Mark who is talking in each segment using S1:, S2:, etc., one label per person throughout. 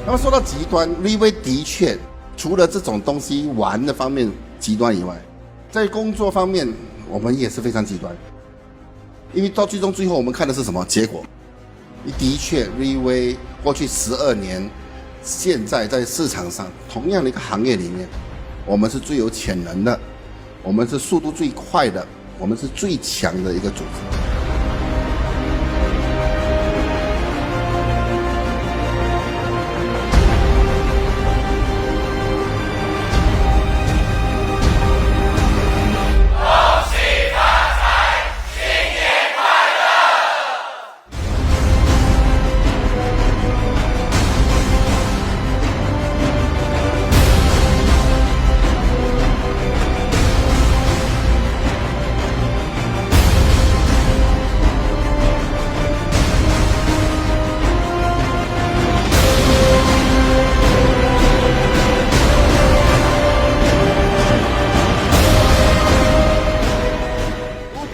S1: 那么说到极端 ，Riway 的确除了这种东西玩的方面极端以外，在工作方面我们也是非常极端。因为到最后我们看的是什么结果？的确 ，Riway 过去12年，现在在市场上同样的一个行业里面，我们是最有潜能的，我们是速度最快的，我们是最强的一个组织。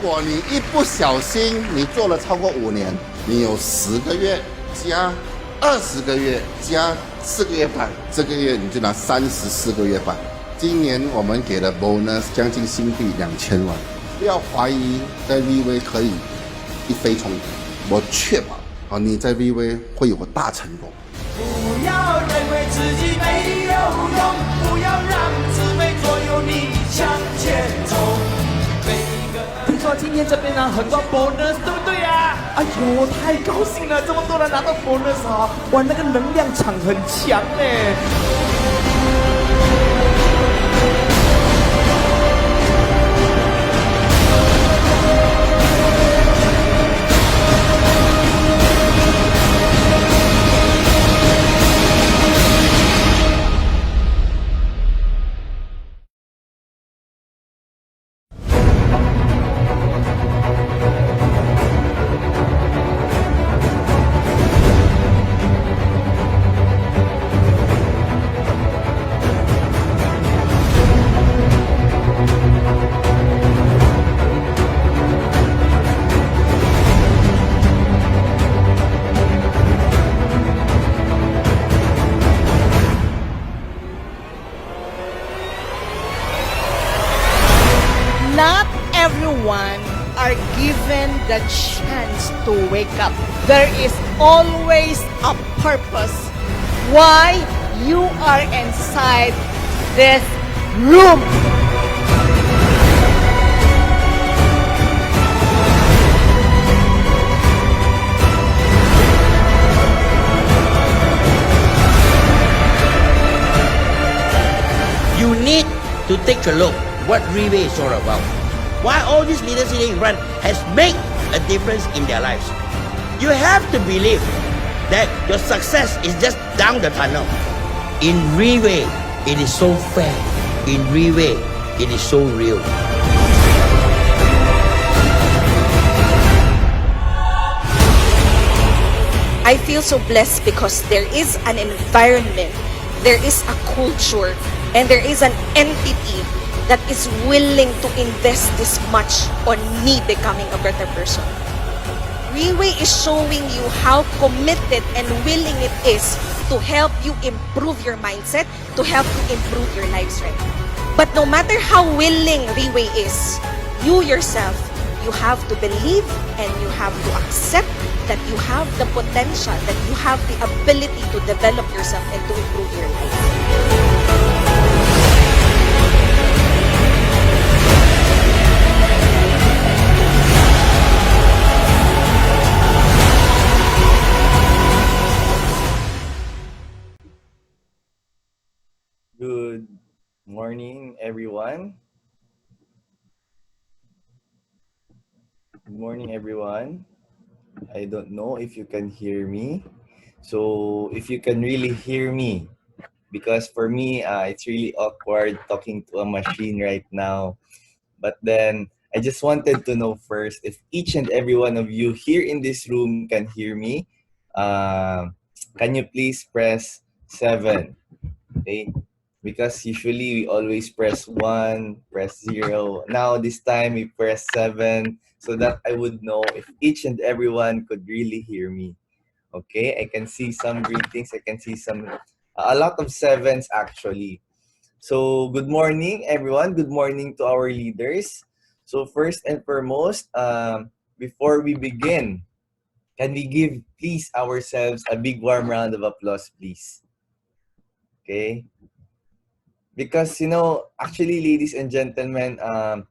S1: 如果你一不小心，你做了超过5年，你有10个月加20个月加4个月半，这个月你就拿34个月半。今年我们给了 bonus 将近新币2000万，不要怀疑在 Riway 可以一飞冲天，我确保你在 Riway 会有个大成功。
S2: 不要认为自己没有用，不要让自卑左右你向前冲。听说今天这边呢很多 bonus， 对不对啊？哎呦，太高兴了，这么多人拿到 bonus 啊！哇，那个能量场很强哎。
S3: Not everyone are given the chance to wake up. There is always a purpose why you are inside this room.
S4: You need to take a look what Riway is all about. Why all these leaders in front has made a difference in their lives. You have to believe that your success is just down the tunnel. In Riway, it is so fair. In Riway, it is so real.
S3: I feel so blessed because there is an environment, there is a culture, and there is an entity that is willing to invest this much on me becoming a better person. Riway is showing you how committed and willing it is to help you improve your mindset, to help you improve your lives, right? But no matter how willing Riway is, you yourself, you have to believe and you have to accept that you have the potential, that you have the ability to develop yourself and to improve your life.
S5: Good morning, everyone. Good morning, everyone. I don't know if you can hear me. So if you can really hear me, because for me, it's really awkward talking to a machine right now. But then I just wanted to know first if each and every one of you here in this room can hear me. Can you please press 7? Okay. Because usually we always press 1, press 0. Now this time we press 7 so that I would know if each and everyone could really hear me. Okay, I can see some greetings. I can see some a lot of sevens actually. So good morning, everyone. Good morning to our leaders. So first and foremost, before we begin, can we give please ourselves a big warm round of applause, please? Okay, because actually, ladies and gentlemen, of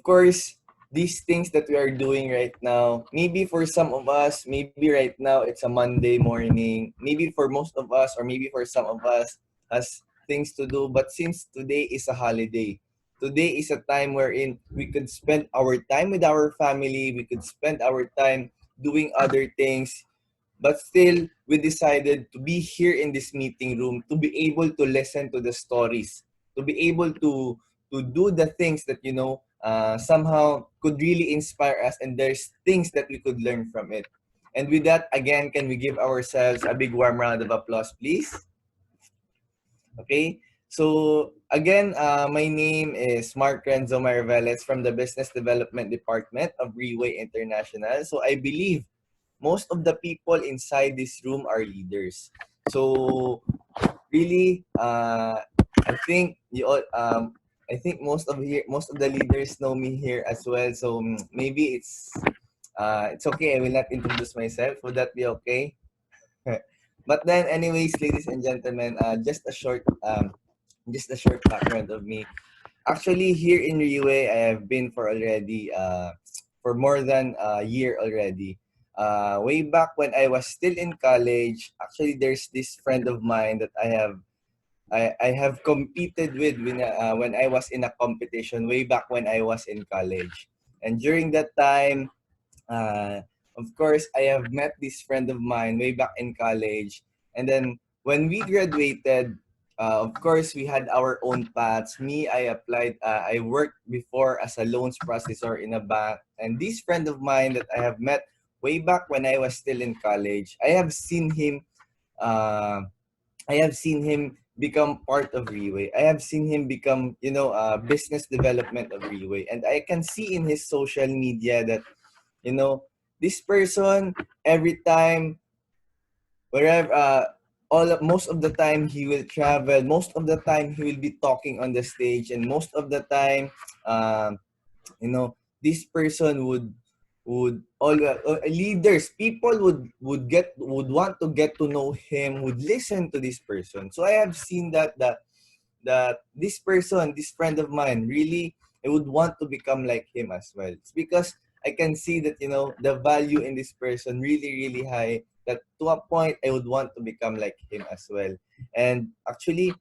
S5: course, these things that we are doing right now, maybe for some of us, maybe right now it's a Monday morning, maybe for most of us, or maybe for some of us, has things to do. But since today is a holiday, today is a time wherein we could spend our time with our family, we could spend our time doing other things, but still we decided to be here in this meeting room to be able to listen to the stories, to be able to do the things that somehow could really inspire us, and there's things that we could learn from it. And with that, again, can we give ourselves a big warm round of applause, please? Okay. So again, my name is Mark Renzo Mariveles from the Business Development Department of Reway International. So I believe most of the people inside this room are leaders. So really, I think I think most of the leaders know me here as well. So maybe it's okay. I will not introduce myself. Would that be okay? But then, anyways, ladies and gentlemen, just a short background of me. Actually, here in Riwe, I have been for more than a year already. Way back when I was still in college, actually, there's this friend of mine that I have competed with when I was in a competition way back when I was in college. And during that time, uh, of course, I have met this friend of mine way back in college. And then when we graduated, of course, we had our own paths. Me, I worked before as a loans processor in a bank. And this friend of mine that I have met way back when I was still in college, uh, I have seen him become part of Reway. I have seen him become, business development of Reway. And I can see in his social media that you know this person every time wherever most of the time he will travel, most of the time he will be talking on the stage, and most of the time um this person would all leaders, people would want to get to know him, would listen to this person. So I have seen that this person, this friend of mine, really, I would want to become like him as well. It's because I can see that the value in this person really really high. That to a point I would want to become like him as well. And actually,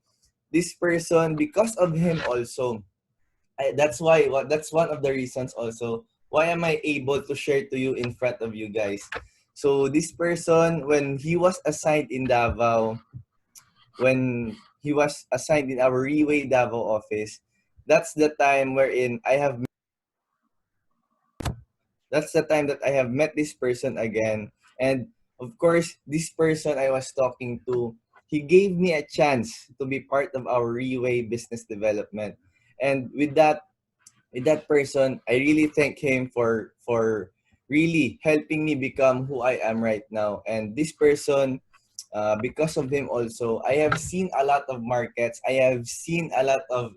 S5: this person, because of him also, that's one of the reasons also why am I able to share to you in front of you guys. So this person, when he was assigned in Davao, when he was assigned in our Reway Davao office, that's the time wherein that's the time that I have met this person again. And of course, this person I was talking to, he gave me a chance to be part of our Reway business development. And with that person, I really thank him for really helping me become who I am right now. And this person, because of him also, I have seen a lot of markets. I have seen a lot of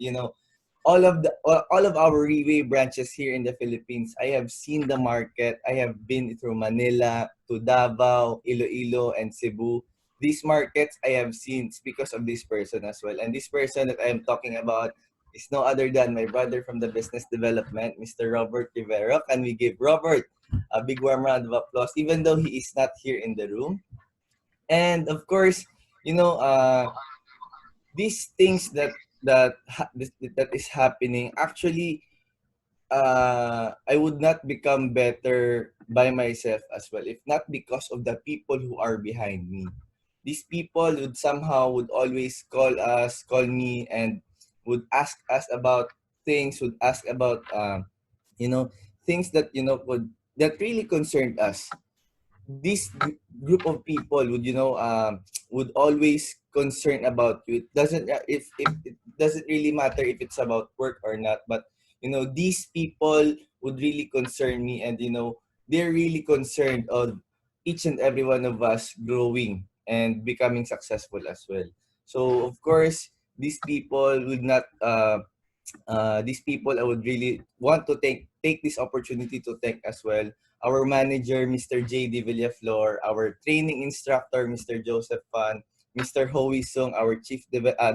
S5: all of our Reway branches here in the Philippines. I have seen the market. I have been through Manila to Davao, Iloilo, and Cebu. These markets I have seen because of this person as well. And this person that I am talking about is no other than my brother from the business development, Mr. Robert Rivera. Can we give Robert a big warm round of applause, even though he is not here in the room? And of course, you know, uh, these things that is happening actually, I would not become better by myself as well if not because of the people who are behind me. These people would always call me, and would ask us about things, would ask about you know things that that really concerned us. This group of people would always concern about you. It doesn't if it doesn't really matter if it's about work or not, but these people would really concern me, and they're really concerned each and every one of us growing and becoming successful as well. So of course, these people would not these people I would really want to take this opportunity to thank as well our manager Mr. JD Villaflor, our training instructor Mr. Joseph Fan, Mr. Howie Sung, our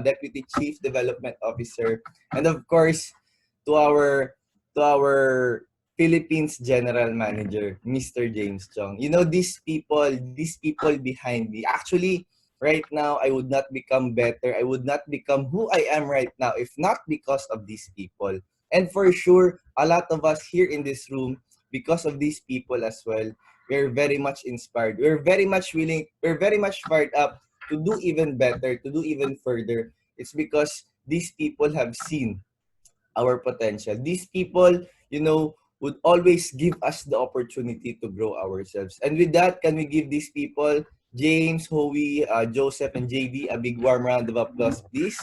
S5: deputy chief development officer, and of course to our Philippines general manager Mr. James Chong. You know, these people behind me actually right now I would not become better, I would not become who I am right now if not because of these people. And for sure a lot of us here in this room, because of these people as well, we're very much inspired, we're very much willing, we're very much fired up to do even better, to do even further. It's because these people have seen our potential. These people, you know, would always give us the opportunity to grow ourselves. And with that, can we give these people, James, Howie, Joseph, and JD, a big warm round of applause, please?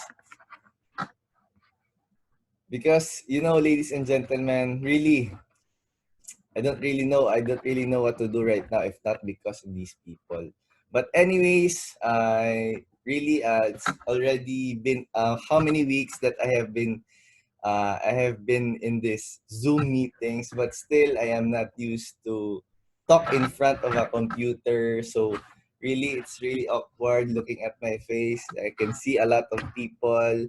S5: Because, you know, ladies and gentlemen, really, I don't really know what to do right now if not because of these people. But anyways, I really, it's already been how many weeks that I have been in this Zoom meetings, but still I am not used to talk in front of a computer. So really, it's really awkward looking at my face. I can see a lot of people.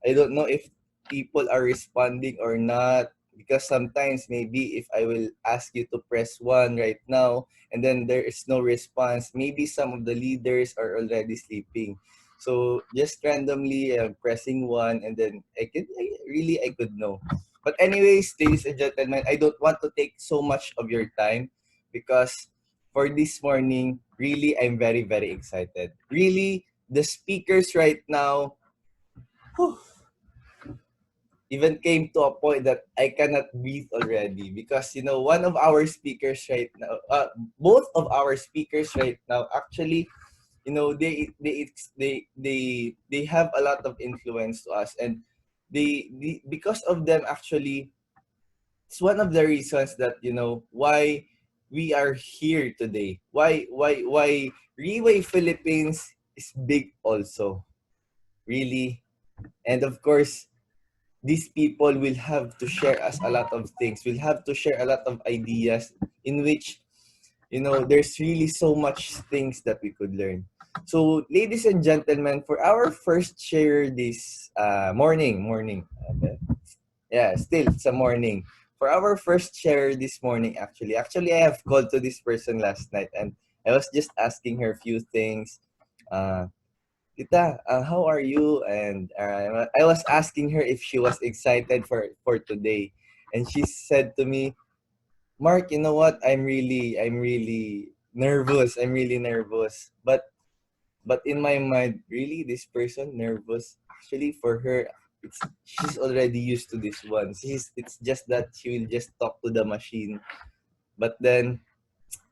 S5: I don't know if people are responding or not, because sometimes maybe if I will ask you to press one right now and then there is no response, maybe some of the leaders are already sleeping. So just randomly pressing one, and then I could know. But anyways, ladies and gentlemen, I don't want to take so much of your time because for this morning, really I'm very very excited. Really, the speakers right now, whew, even came to a point that I cannot breathe already, because you know one of our speakers right now, both of our speakers right now actually, you know, they have a lot of influence to us, and because of them actually, it's one of the reasons that you know why we are here today. Why Reway Philippines is big also, really, and of course these people will have to share us a lot of things. We'll have to share a lot of ideas in which, you know, there's really so much things that we could learn. So, ladies and gentlemen, for our first share this morning, okay. Yeah, still it's a morning. For our first share this morning, actually, I have called to this person last night, and I was just asking her a few things. Uh, Tita, how are you? And I was asking her if she was excited for today, and she said to me, "Mark, you know what? I'm really nervous. I'm really nervous." But in my mind, really, this person nervous. Actually, for her, she's already used to this one. It's just that she will just talk to the machine. But then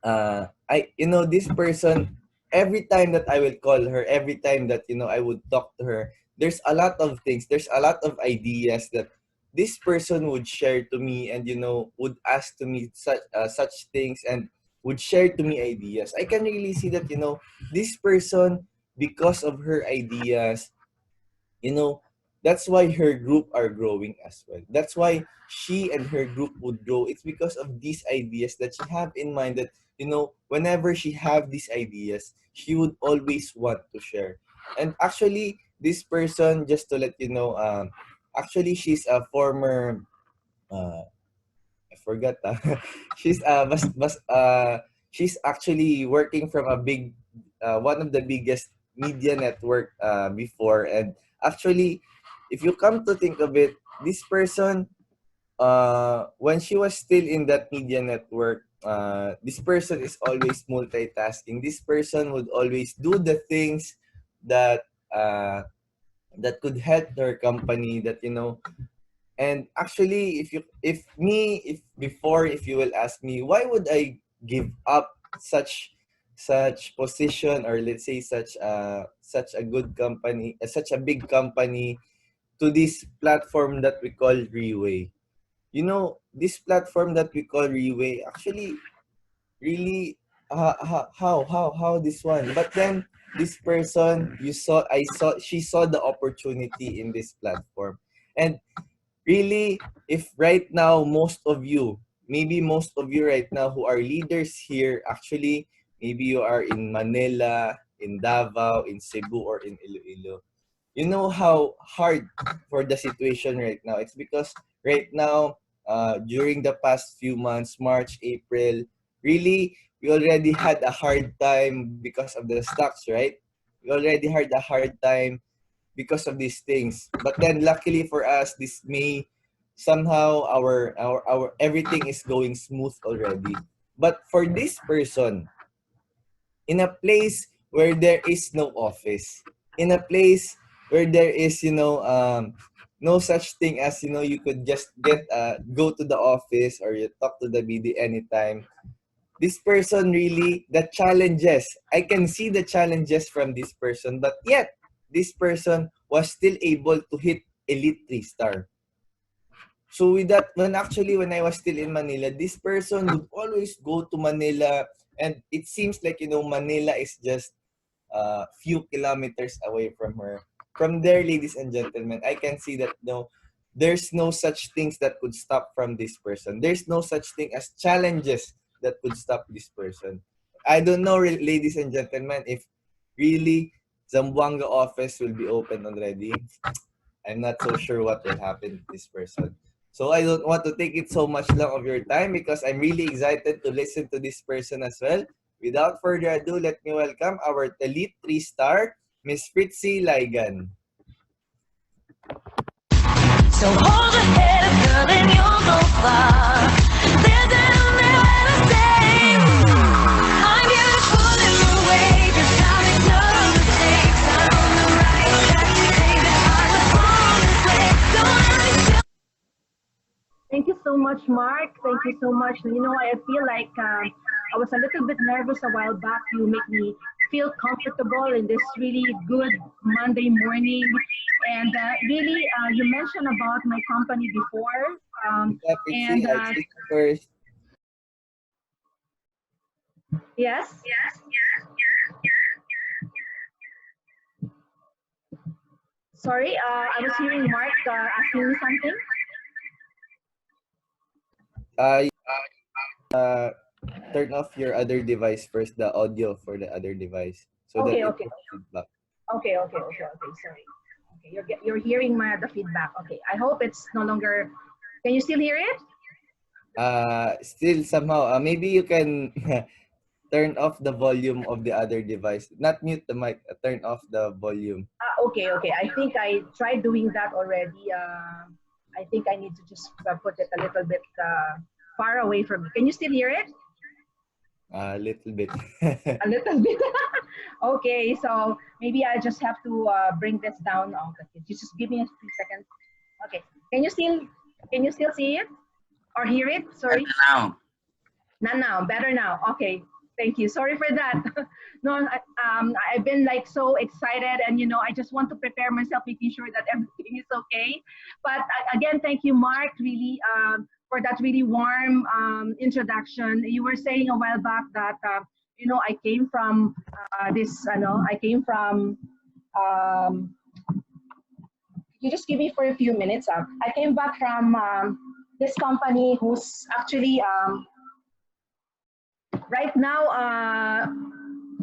S5: this person, every time that I will call her, every time that you know I would talk to her, there's a lot of things, there's a lot of ideas that this person would share to me, and you know would ask to me such things, and would share to me ideas. I can really see that, you know, this person, because of her ideas, you know, that's why her group are growing as well. That's why she and her group would grow. It's because of these ideas that she have in mind, that you know whenever she have these ideas, she would always want to share. And actually this person, just to let you know, actually she's a former I forgot she's she's actually working from a big one of the biggest media network before. And actually, if you come to think of it, this person, when she was still in that media network, this person is always multitasking. This person would always do the things that that could help their company, that you know. And actually, if before, if you will ask me, why would I give up such position, or let's say such a good company, such a big company, to this platform that we call Reway? You know, this platform that we call Reway, actually, really, how this one? But then this person, she saw the opportunity in this platform. And really, if right now maybe most of you right now who are leaders here, actually, maybe you are in Manila, in Davao, in Cebu, or in Iloilo. You know how hard for the situation right now. It's because right now, during the past few months, March, April, really, we already had a hard time because of the stocks, right? We already had a hard time because of these things. But then luckily for us, this May, somehow our everything is going smooth already. But for this person, in a place where there is no office, in a place where there is, no such thing as, you could just go to the office or you talk to the BD anytime. This person really, the challenges, I can see the challenges from this person, but yet this person was still able to hit Elite 3-star. So with that, when I was still in Manila, this person would always go to Manila, and it seems like, Manila is just a few kilometers away from her. From there, ladies and gentlemen, I can see that there's no such things that could stop from this person. There's no such thing as challenges that could stop this person. I don't know, ladies and gentlemen, if really Zamboanga office will be open already. I'm not so sure what will happen to this person. So I don't want to take it so much long of your time because I'm really excited to listen to this person as well. Without further ado, let me welcome our Elite 3-star, Miss Fritzy Ligan.
S6: So hold your head up, girl, and you'll go far. There's nowhere to stay. I'm beautiful in the way, 'cause I make no mistakes. I'm on the right track, baby. I was born this way. Don't let me feel.
S7: Thank you so much, Mark. Thank you so much. You know, I feel like I was a little bit nervous a while back. You make me feel comfortable in this really good Monday morning. And really, you mentioned about my company before. And
S5: First.
S7: yes. Sorry, I was hearing Mark asking me something.
S5: Turn off your other device first, the audio for the other device. So
S7: Okay,
S5: that
S7: okay.
S5: feedback.
S7: Okay. Sorry. Okay, you're hearing the feedback. Okay, I hope it's no longer. Can you still hear it?
S5: Still somehow, maybe you can turn off the volume of the other device. Not mute the mic, turn off the volume.
S7: Okay. I think I tried doing that already. I think I need to just put it a little bit far away from me. Can you still hear it?
S5: A little bit.
S7: A little bit. Okay, so maybe I just have to bring this down. Okay, just give me a few seconds. Okay, can you still see it or hear it? Sorry.
S4: Now.
S7: Not now. Better now. Okay. Thank you. Sorry for that. No, I've been like so excited, and I just want to prepare myself, making sure that everything is okay. But again, thank you, Mark, really for that really warm introduction. You were saying a while back that I came from you just give me for a few minutes. I came back from this company who's actually right now,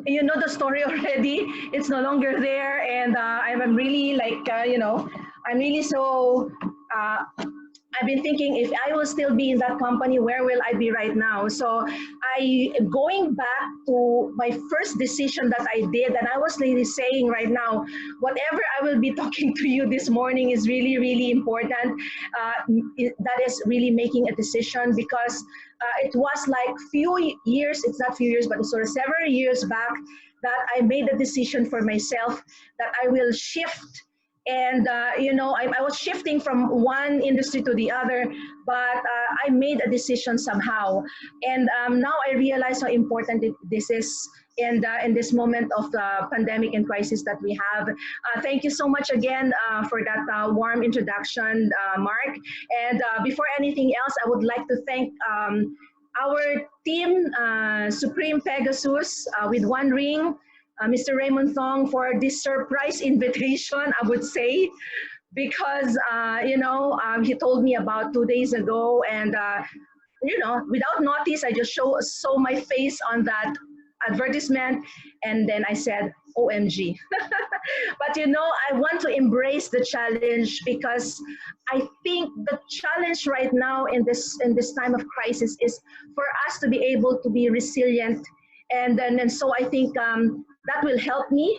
S7: you know the story already. It's no longer there, and I'm really like, I'm really so. I've been thinking, if I will still be in that company, where will I be right now? So going back to my first decision that I did, and I was really saying right now, whatever I will be talking to you this morning is really, really important. That is really making a decision, because it was like few years, it's not few years, but sort of several years back, that I made a decision for myself that I will shift. And, I was shifting from one industry to the other, but I made a decision somehow. And now I realize how important this is in this moment of the pandemic and crisis that we have. Thank you so much again for that warm introduction, Mark. And before anything else, I would like to thank our team, Supreme Pegasus, with One Ring, Mr. Raymond Thong, for this surprise invitation, I would say, because he told me about 2 days ago, and without notice, I just saw my face on that advertisement, and then I said, OMG. But I want to embrace the challenge, because I think the challenge right now in this time of crisis is for us to be able to be resilient, and so I think that will help me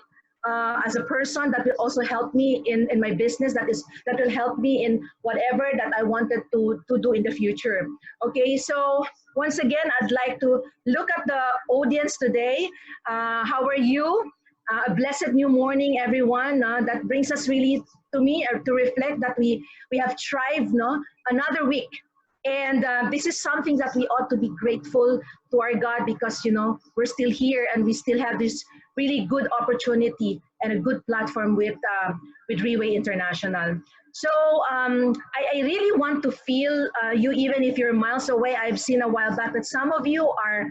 S7: as a person. That will also help me in my business. That will help me in whatever that I wanted to do in the future. Okay, so once again, I'd like to look at the audience today. How are you? A blessed new morning, everyone. That brings us really to me to reflect that we have thrived, another week. And this is something that we ought to be grateful to our God, because we're still here and we still have this really good opportunity and a good platform with Reway International. So I really want to feel you, even if you're miles away. I've seen a while back that some of you are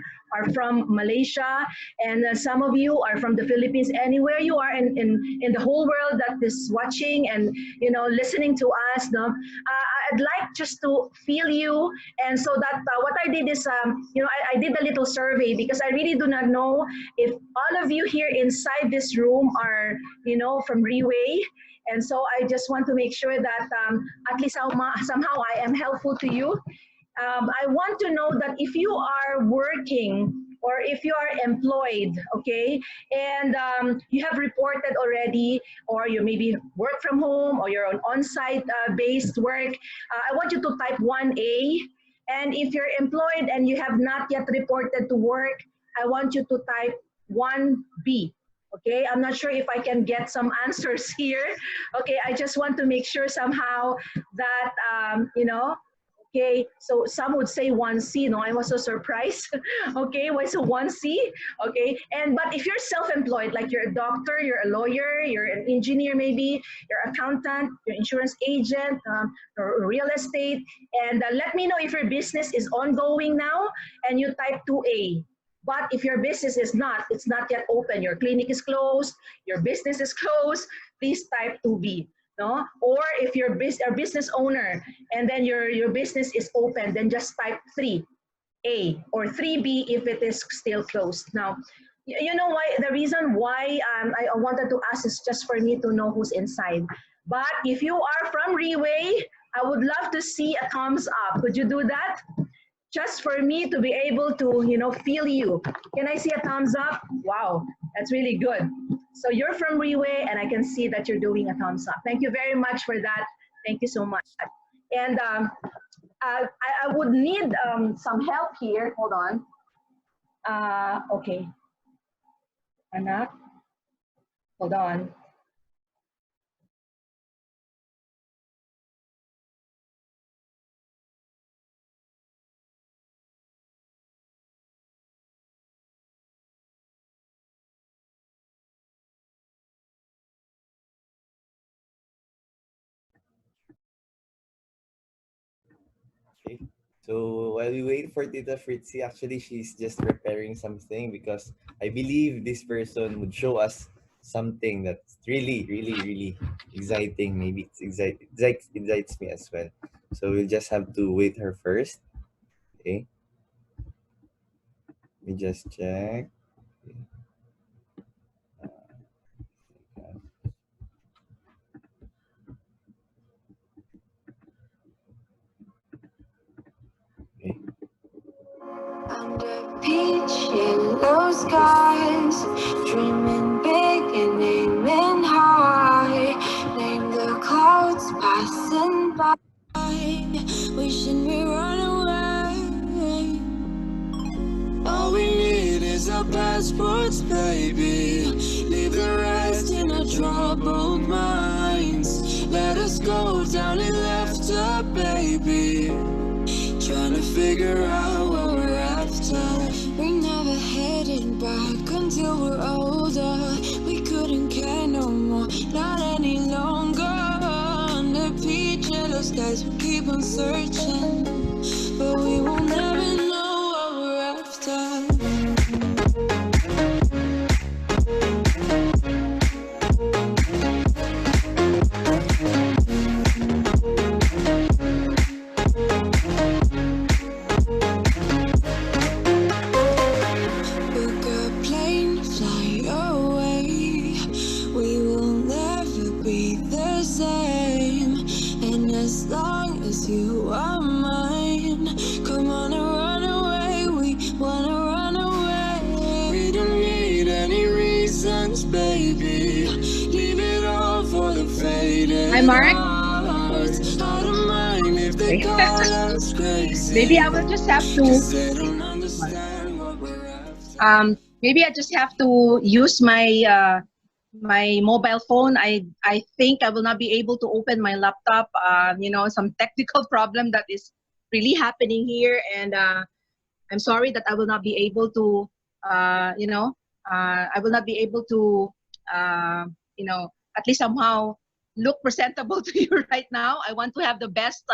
S7: from Malaysia, and some of you are from the Philippines. Anywhere you are in the whole world that is watching and listening to us, I'd like just to feel you. And so that what I did is I did a little survey, because I really do not know if all of you here inside this room are from Reway. And so I just want to make sure that at least somehow I am helpful to you. I want to know that if you are working or if you are employed, okay, and you have reported already, or you maybe work from home, or you're on-site based work, I want you to type 1A. And if you're employed and you have not yet reported to work, I want you to type 1B. Okay, I'm not sure if I can get some answers here. Okay, I just want to make sure somehow that, okay, so some would say 1C. No, I was so surprised. Okay, why so 1C? Okay, but if you're self-employed, like you're a doctor, you're a lawyer, you're an engineer maybe, you're an accountant, you're an insurance agent, or real estate, and let me know if your business is ongoing now, and you type 2A. But if your business is not, it's not yet open, your clinic is closed, your business is closed, please type 2B. No? Or if you're a business owner and then your business is open, then just type 3A or 3B if it is still closed. Now, you know why? The reason why I wanted to ask is just for me to know who's inside. But if you are from Reway, I would love to see a thumbs up. Could you do that? Just for me to be able to, feel you. Can I see a thumbs up? Wow, that's really good. So you're from Reway, and I can see that you're doing a thumbs up. Thank you very much for that. Thank you so much. And I would need some help here. Hold on. Okay. Anak, hold on.
S5: Okay. So while we wait for Tita Fritzy, actually she's just preparing something, because I believe this person would show us something that's really, really, really exciting. Maybe it excites me as well. So we'll just have to wait her first. Okay. Let me just check. Okay.
S6: Under peach yellow skies, dreaming big and aiming high. Name the clouds passing by, wishing we run away. All we need is our passports, baby. Leave the rest in our troubled minds. Let us go down in laughter, baby. Trying to figure out what we're after. We never headed back until we're older. We couldn't care no more, not any longer. Under peach yellow skies, we keep on searching, but we will never know 'cause you are mine. Come on and run away, we wanna run away. We don't need any reasons, baby. Leave it all for the faded.
S7: Hi, Mark.
S6: Hearts. I don't mind if they call us crazy.
S7: Maybe I will just have to.
S6: 'Cause they don't understand what we're after.
S7: Maybe I just have to use my my mobile phone. I think I will not be able to open my laptop. You know, some technical problem that is really happening here, and I'm sorry that I will not be able to. You know, I will not be able to. You know, at least somehow look presentable to you right now. I want to have the best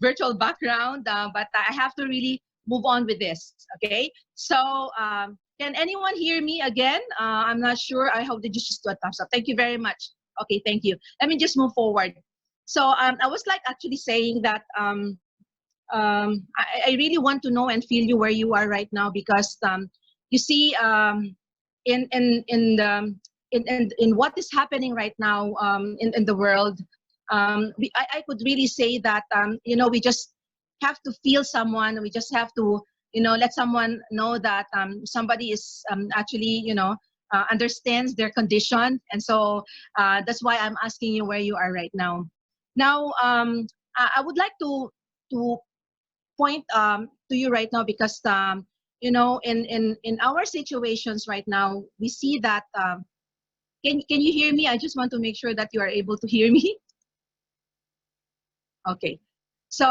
S7: virtual background, but I have to really move on with this. Okay, so. Can anyone hear me again? I'm not sure. I hope that you just do a thumbs up. Thank you very much. Okay, thank you. Let me just move forward. So I was like actually saying that I really want to know and feel you where you are right now, because you see in what is happening right now in the world, I could really say that you know, we just have to feel someone. We just have to, you know, let someone know that somebody is actually, you know, understands their condition. And so that's why I'm asking you where you are right now. Now, I would like to point to you right now, because, you know, in our situations right now, we see that, can you hear me? I just want to make sure that you are able to hear me. Okay, so,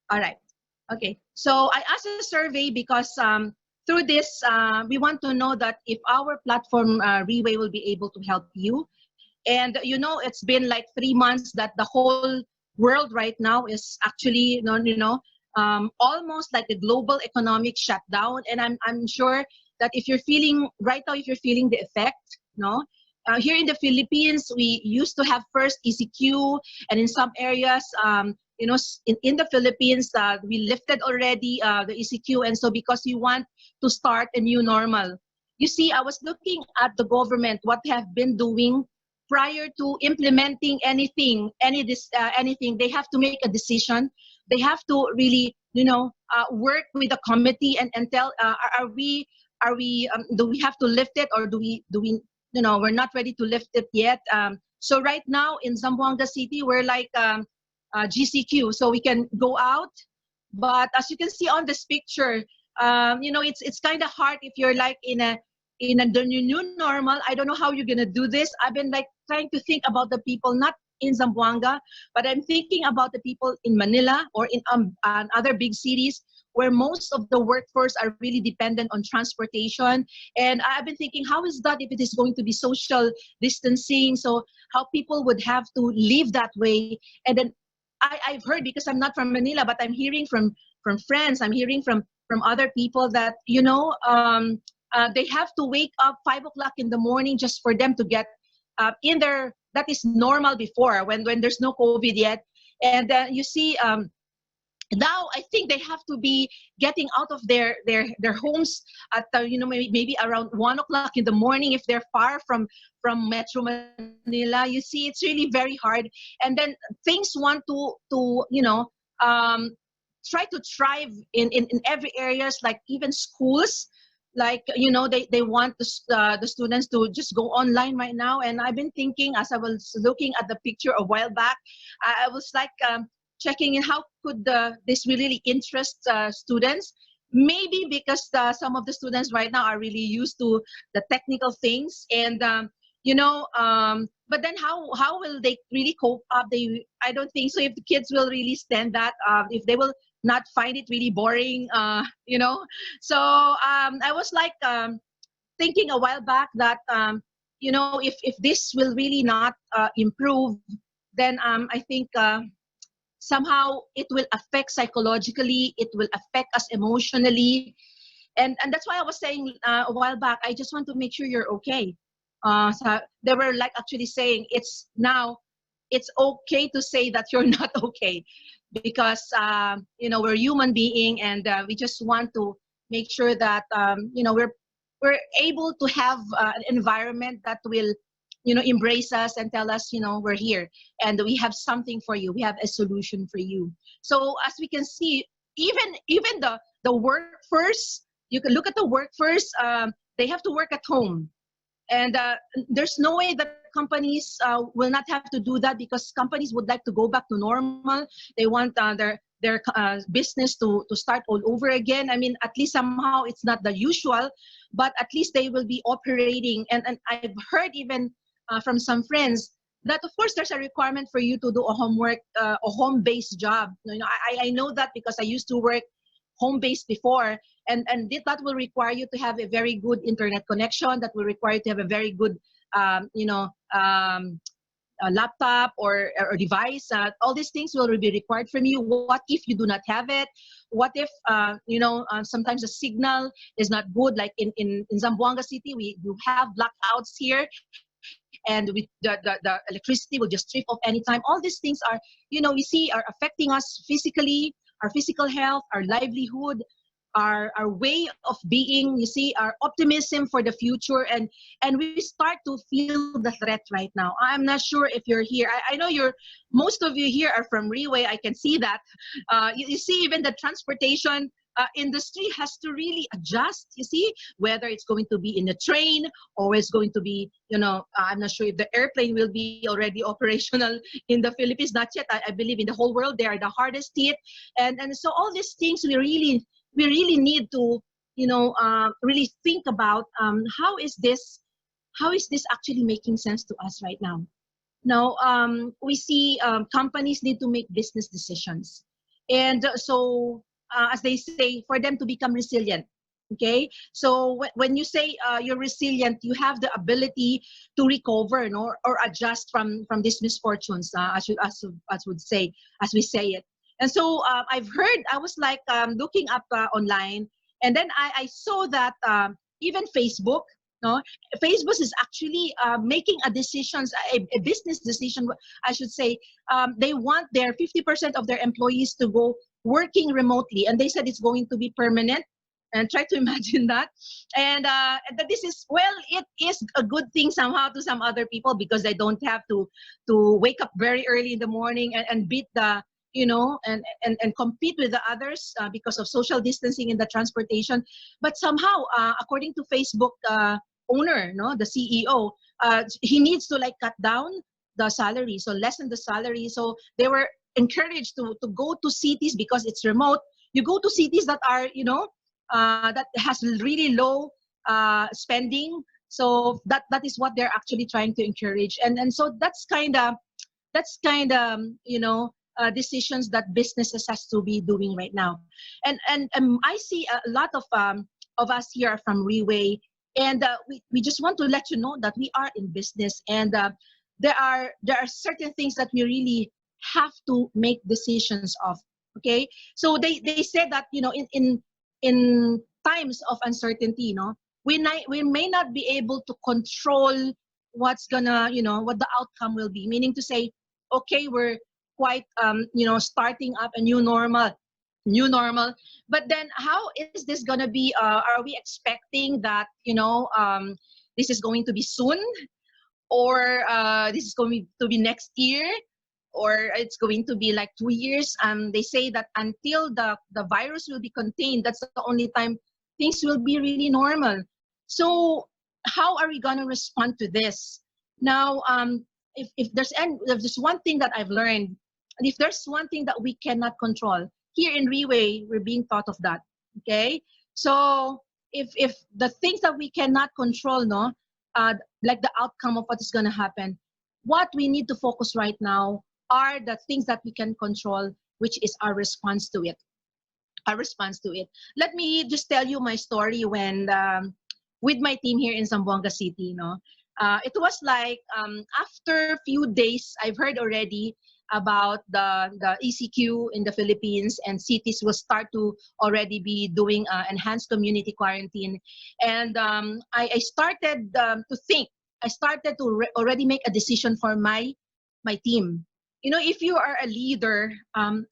S7: all right. Okay, so I asked a survey because through this, we want to know that if our platform, Reway, will be able to help you. And, you know, it's been like 3 months that the whole world right now is actually, you know, almost like a global economic shutdown. And I'm sure that if you're feeling, right now, if you're feeling the effect, no? Here in the Philippines, we used to have first ECQ, and in some areas, you know, in the Philippines, we lifted already the ECQ, and so because we want to start a new normal. You see, I was looking at the government, what they have been doing prior to implementing anything, anything. They have to make a decision. They have to really, you know, work with the committee and tell, are we do we have to lift it, or do we you know, we're not ready to lift it yet. So right now in Zamboanga City, we're like GCQ, so we can go out. But as you can see on this picture, you know, it's kind of hard if you're like in the new normal. I don't know how you're gonna do this. I've been like trying to think about the people, not in Zamboanga, but I'm thinking about the people in Manila or in other big cities where most of the workforce are really dependent on transportation. And I've been thinking, how is that if it is going to be social distancing? So how people would have to live that way. And then I've heard, because I'm not from Manila, but I'm hearing from friends, I'm hearing from other people that, you know, they have to wake up 5 o'clock in the morning just for them to get in their, that is normal before, when there's no COVID yet. And you see, now I think they have to be getting out of their homes at you know, maybe around 1 o'clock in the morning if they're far from Metro Manila. You see, it's really very hard. And then things want to you know, try to thrive in every areas, like even schools. Like, you know, they want the students to just go online right now. And I've been thinking, as I was looking at the picture a while back, I was like checking in how could this really interest students. Maybe because some of the students right now are really used to the technical things, and you know, but then how will they really cope up? I don't think so. If the kids will really stand that, if they will not find it really boring, you know. So I was like thinking a while back that you know, if this will really not improve, then I think somehow it will affect psychologically, it will affect us emotionally. And that's why I was saying a while back, I just want to make sure you're okay. So they were like actually saying it's okay to say that you're not okay, because you know, we're human being, and we just want to make sure that you know, we're able to have an environment that will embrace us and tell us, we're here and we have something for you. We have a solution for you. So as we can see, even the workforce, you can look at the workforce. They have to work at home, and there's no way that companies will not have to do that, because companies would like to go back to normal. They want their business to start all over again. I mean, at least somehow it's not the usual, but at least they will be operating. And I've heard even from some friends that, of course, there's a requirement for you to do a home-based job. I know that because I used to work home-based before, and that will require you to have a very good internet connection. That will require you to have a very good, a laptop or device. All these things will be required from you. What if you do not have it? What if sometimes the signal is not good? Like in Zamboanga City, we do have blackouts here, and the electricity will just trip off anytime. All these things are, we see are affecting us physically, our physical health, our livelihood, our way of being, you see, our optimism for the future, and we start to feel the threat right now. I'm not sure if you're here. I know most of you here are from Riway. I can see that. You see, even the transportation industry has to really adjust, you see, whether it's going to be in a train or it's going to be, I'm not sure if the airplane will be already operational in the Philippines. Not yet. I believe in the whole world, they are the hardest hit. And so all these things we really need to, really think about how is this actually making sense to us right now. Now, we see companies need to make business decisions. And so, as they say, for them to become resilient. Okay, so when you say you're resilient, you have the ability to recover, or adjust from these misfortunes, as we say it. And so I've heard, I was like looking up online, and then I saw that even Facebook, Facebook is actually making a business decision, I should say. They want their 50% of their employees to go working remotely, and they said it's going to be permanent. And try to imagine that. And that this is, well, it is a good thing somehow to some other people, because they don't have to wake up very early in the morning and beat the, and compete with the others because of social distancing in the transportation. But somehow, according to Facebook owner, the CEO, he needs to cut down the salary, so lessen the salary. So they were encouraged to go to cities because it's remote. You go to cities that are, that has really low spending. So that is what they're actually trying to encourage. And so that's kind of decisions that businesses has to be doing right now. And I see a lot of us here are from Riway, and we just want to let you know that we are in business, and there are certain things that we really have to make decisions of. Okay, so they said that in times of uncertainty, we may not be able to control what's gonna, what the outcome will be. Meaning to say, okay, we're quite, starting up a new normal. But then, how is this gonna be? Are we expecting that, this is going to be soon, or this is going to be next year, or it's going to be like 2 years? They say that until the virus will be contained, that's the only time things will be really normal. So how are we going to respond to this? Now, if there's one thing that I've learned, and if there's one thing that we cannot control, here in Riway, we're being taught of that. Okay? So if the things that we cannot control, like the outcome of what is going to happen, what we need to focus right now are the things that we can control, which is our response to it. Let me just tell you my story when with my team here in Zamboanga City. It was like after a few days, I've heard already about the ECQ in the Philippines, and cities will start to already be doing enhanced community quarantine. And I started to think. I started to already make a decision for my team. If you are a leader,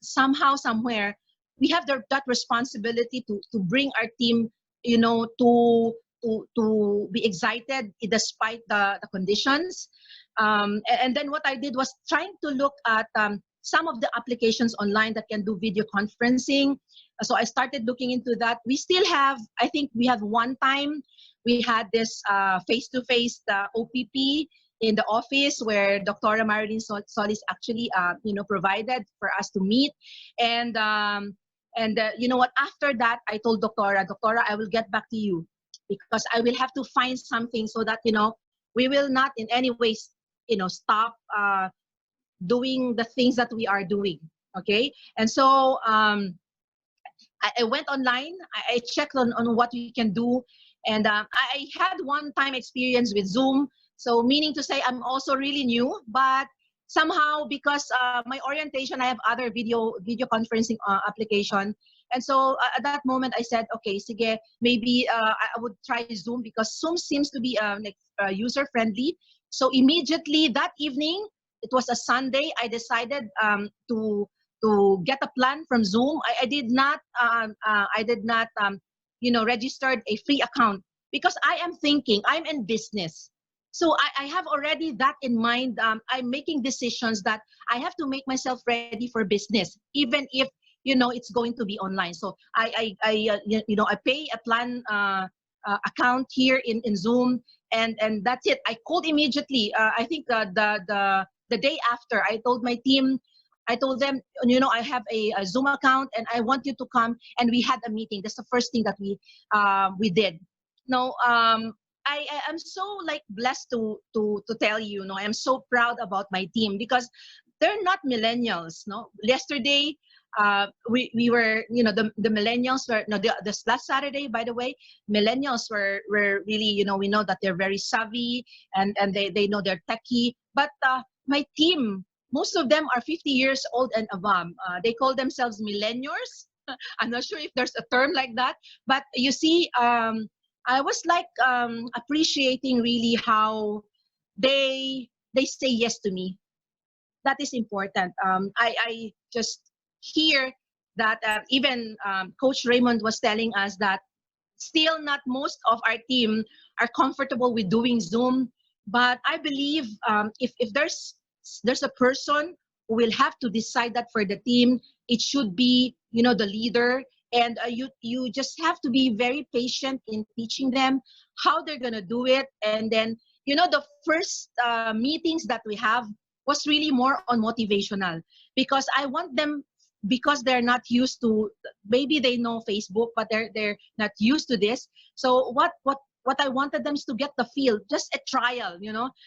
S7: somehow, somewhere, we have that responsibility to bring our team, to to be excited despite the conditions. And then what I did was trying to look at some of the applications online that can do video conferencing. So I started looking into that. We still have, I think we have one time we had this face-to-face OPP in the office where Dr. Marilyn Solis actually, provided for us to meet. And you know what? After that, I told Doctora, I will get back to you because I will have to find something so that we will not in any ways stop doing the things that we are doing. Okay, and so I went online. I checked on what we can do, and I had one-time experience with Zoom. So meaning to say, I'm also really new, but somehow because my orientation, I have other video conferencing application. And so at that moment, I said, okay, sige, maybe I would try Zoom because Zoom seems to be user-friendly. So immediately that evening, it was a Sunday, I decided to get a plan from Zoom. I did not registered a free account because I am thinking I'm in business. So I have already that in mind. I'm making decisions that I have to make myself ready for business, even if it's going to be online. So I pay a plan account here in Zoom, and that's it. I called immediately. I think the day after, I told my team. I told them, I have a Zoom account and I want you to come, and we had a meeting. That's the first thing that we did. Now, I am so blessed to tell you, I am so proud about my team because they're not millennials. No, yesterday we were, the millennials were this last Saturday, by the way, millennials were really, we know that they're very savvy and they know they're techie, but my team, most of them are 50 years old and above. They call themselves millennials. I'm not sure if there's a term like that, but you see, I was appreciating really how they say yes to me. That is important. I just hear that even Coach Raymond was telling us that still not most of our team are comfortable with doing Zoom, but I believe if there's a person who will have to decide that for the team, it should be the leader. And you just have to be very patient in teaching them how they're going to do it. And then, the first meetings that we have was really more on motivational because I want them, because they're not used to, maybe they know Facebook, but they're not used to this. So what I wanted them is to get the feel, just a trial,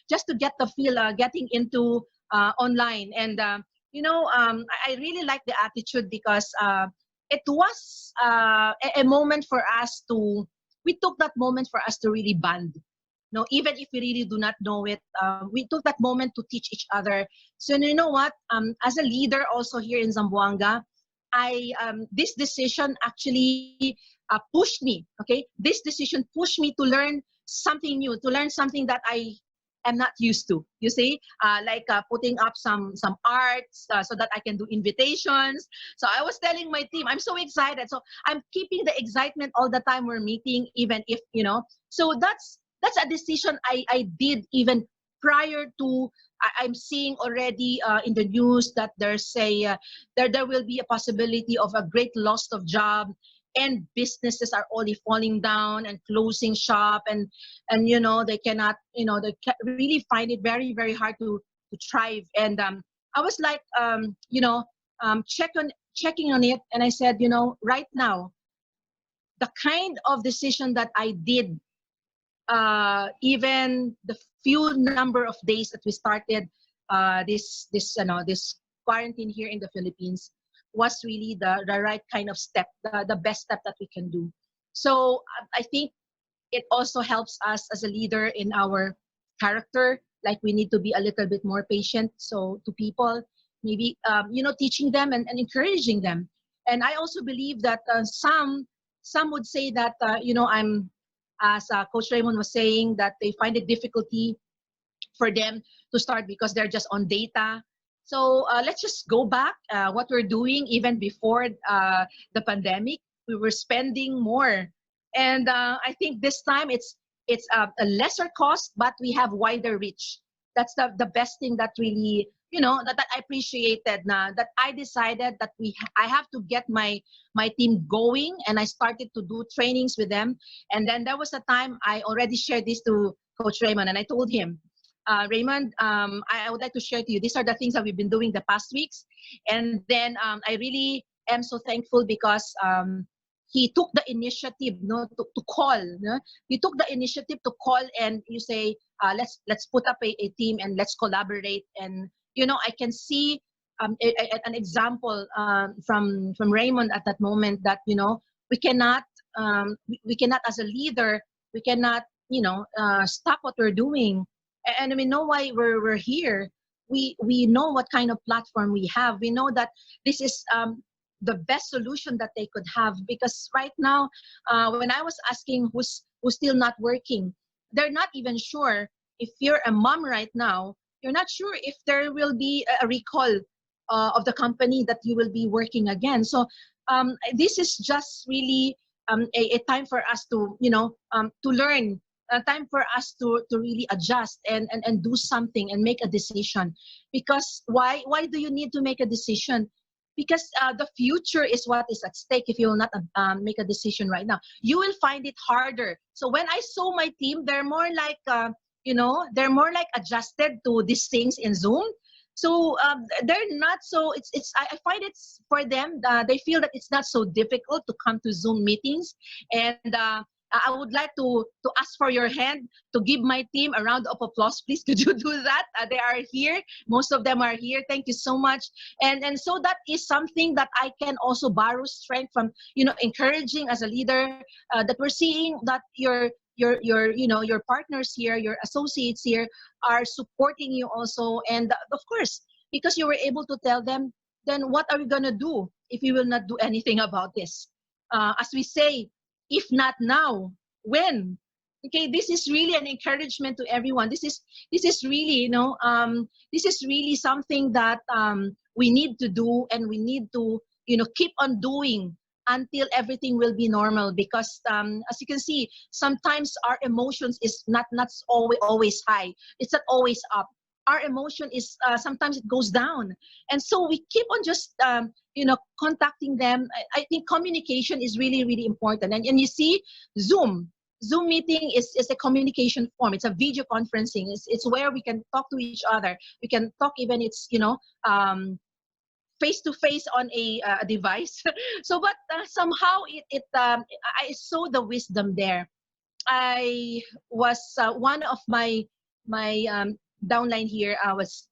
S7: just to get the feel, getting into online. And, I really like the attitude because it was a moment for us we took that moment for us to really bond. Even if we really do not know it, we took that moment to teach each other. So you know what? As a leader also here in Zamboanga, this decision actually pushed me. Okay, this decision pushed me to learn something new, to learn something that I am not used to. You see, putting up some arts so that I can do invitations. So I was telling my team, I'm so excited. So I'm keeping the excitement all the time we're meeting, even if So that's a decision I did even prior to. I'm seeing already in the news that there's there will be a possibility of a great loss of job, and businesses are only falling down and closing shop, and they cannot, they really find it very, very hard to thrive. And I was checking on it, and I said, right now, the kind of decision that I did, even the few number of days that we started this quarantine here in the Philippines, was really the right kind of step, the best step that we can do. So I think it also helps us as a leader in our character. Like, we need to be a little bit more patient. So to people, maybe, teaching them and encouraging them. And I also believe that some would say that, I'm, as Coach Raymond was saying, that they find it difficulty for them to start because they're just on data. So let's just go back what we're doing even before the pandemic. We were spending more And I think this time it's a lesser cost, but we have wider reach. That's the best thing that really, that I appreciated na, that I decided that I have to get my team going, and I started to do trainings with them. And then there was a time I already shared this to Coach Raymond, and I told him, Raymond, I would like to share to you, these are the things that we've been doing the past weeks. And then I really am so thankful because he took the initiative, to call. No? He took the initiative to call, and you say, let's put up a team and let's collaborate. And I can see an example from Raymond at that moment that we cannot as a leader, we cannot stop what we're doing, and we know why we're here. We know what kind of platform we have. We know that this is the best solution that they could have, because right now when I was asking who's still not working, they're not even sure. If you're a mom right now, you're not sure if there will be a recall of the company that you will be working again. So this is just really a time for us to to learn, a time for us to really adjust and do something and make a decision. Because why do you need to make a decision? Because the future is what is at stake. If you will not make a decision right now, you will find it harder. So when I saw my team, they're more like they're more like adjusted to these things in Zoom. So they're not so. I find it's for them. They feel that it's not so difficult to come to Zoom meetings. And I would like to ask for your hand to give my team a round of applause, please. Could you do that? They are here. Most of them are here. Thank you so much. And so that is something that I can also borrow strength from. Encouraging as a leader, that we're seeing that your partners here, your associates here are supporting you also. And of course, because you were able to tell them, then what are we gonna do if we will not do anything about this? As we say, if not now, when? Okay, this is really an encouragement to everyone. This is really, this is really something that we need to do, and we need to, keep on doing until everything will be normal. Because as you can see, sometimes our emotions is not always high. It's not always up. Our emotion is sometimes it goes down, and so we keep on just contacting them. I think communication is really, really important. And you see, Zoom meeting is a communication form. It's a video conferencing. It's where we can talk to each other. We can talk even it's face to face on a device. So, but somehow I saw the wisdom there. I was one of my downline here was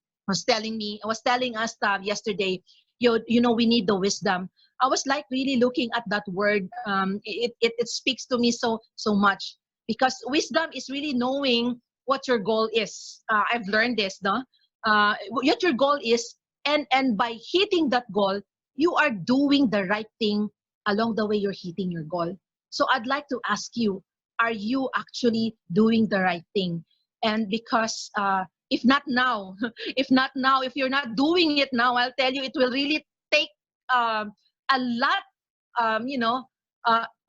S7: telling us yesterday, we need the wisdom. I was like really looking at that word. It speaks to me so much, because wisdom is really knowing what your goal is. I've learned this, no? What your goal is, and by hitting that goal, you are doing the right thing along the way you're hitting your goal. So I'd like to ask you, are you actually doing the right thing? And because if not now, if you're not doing it now, I'll tell you, it will really take a lot,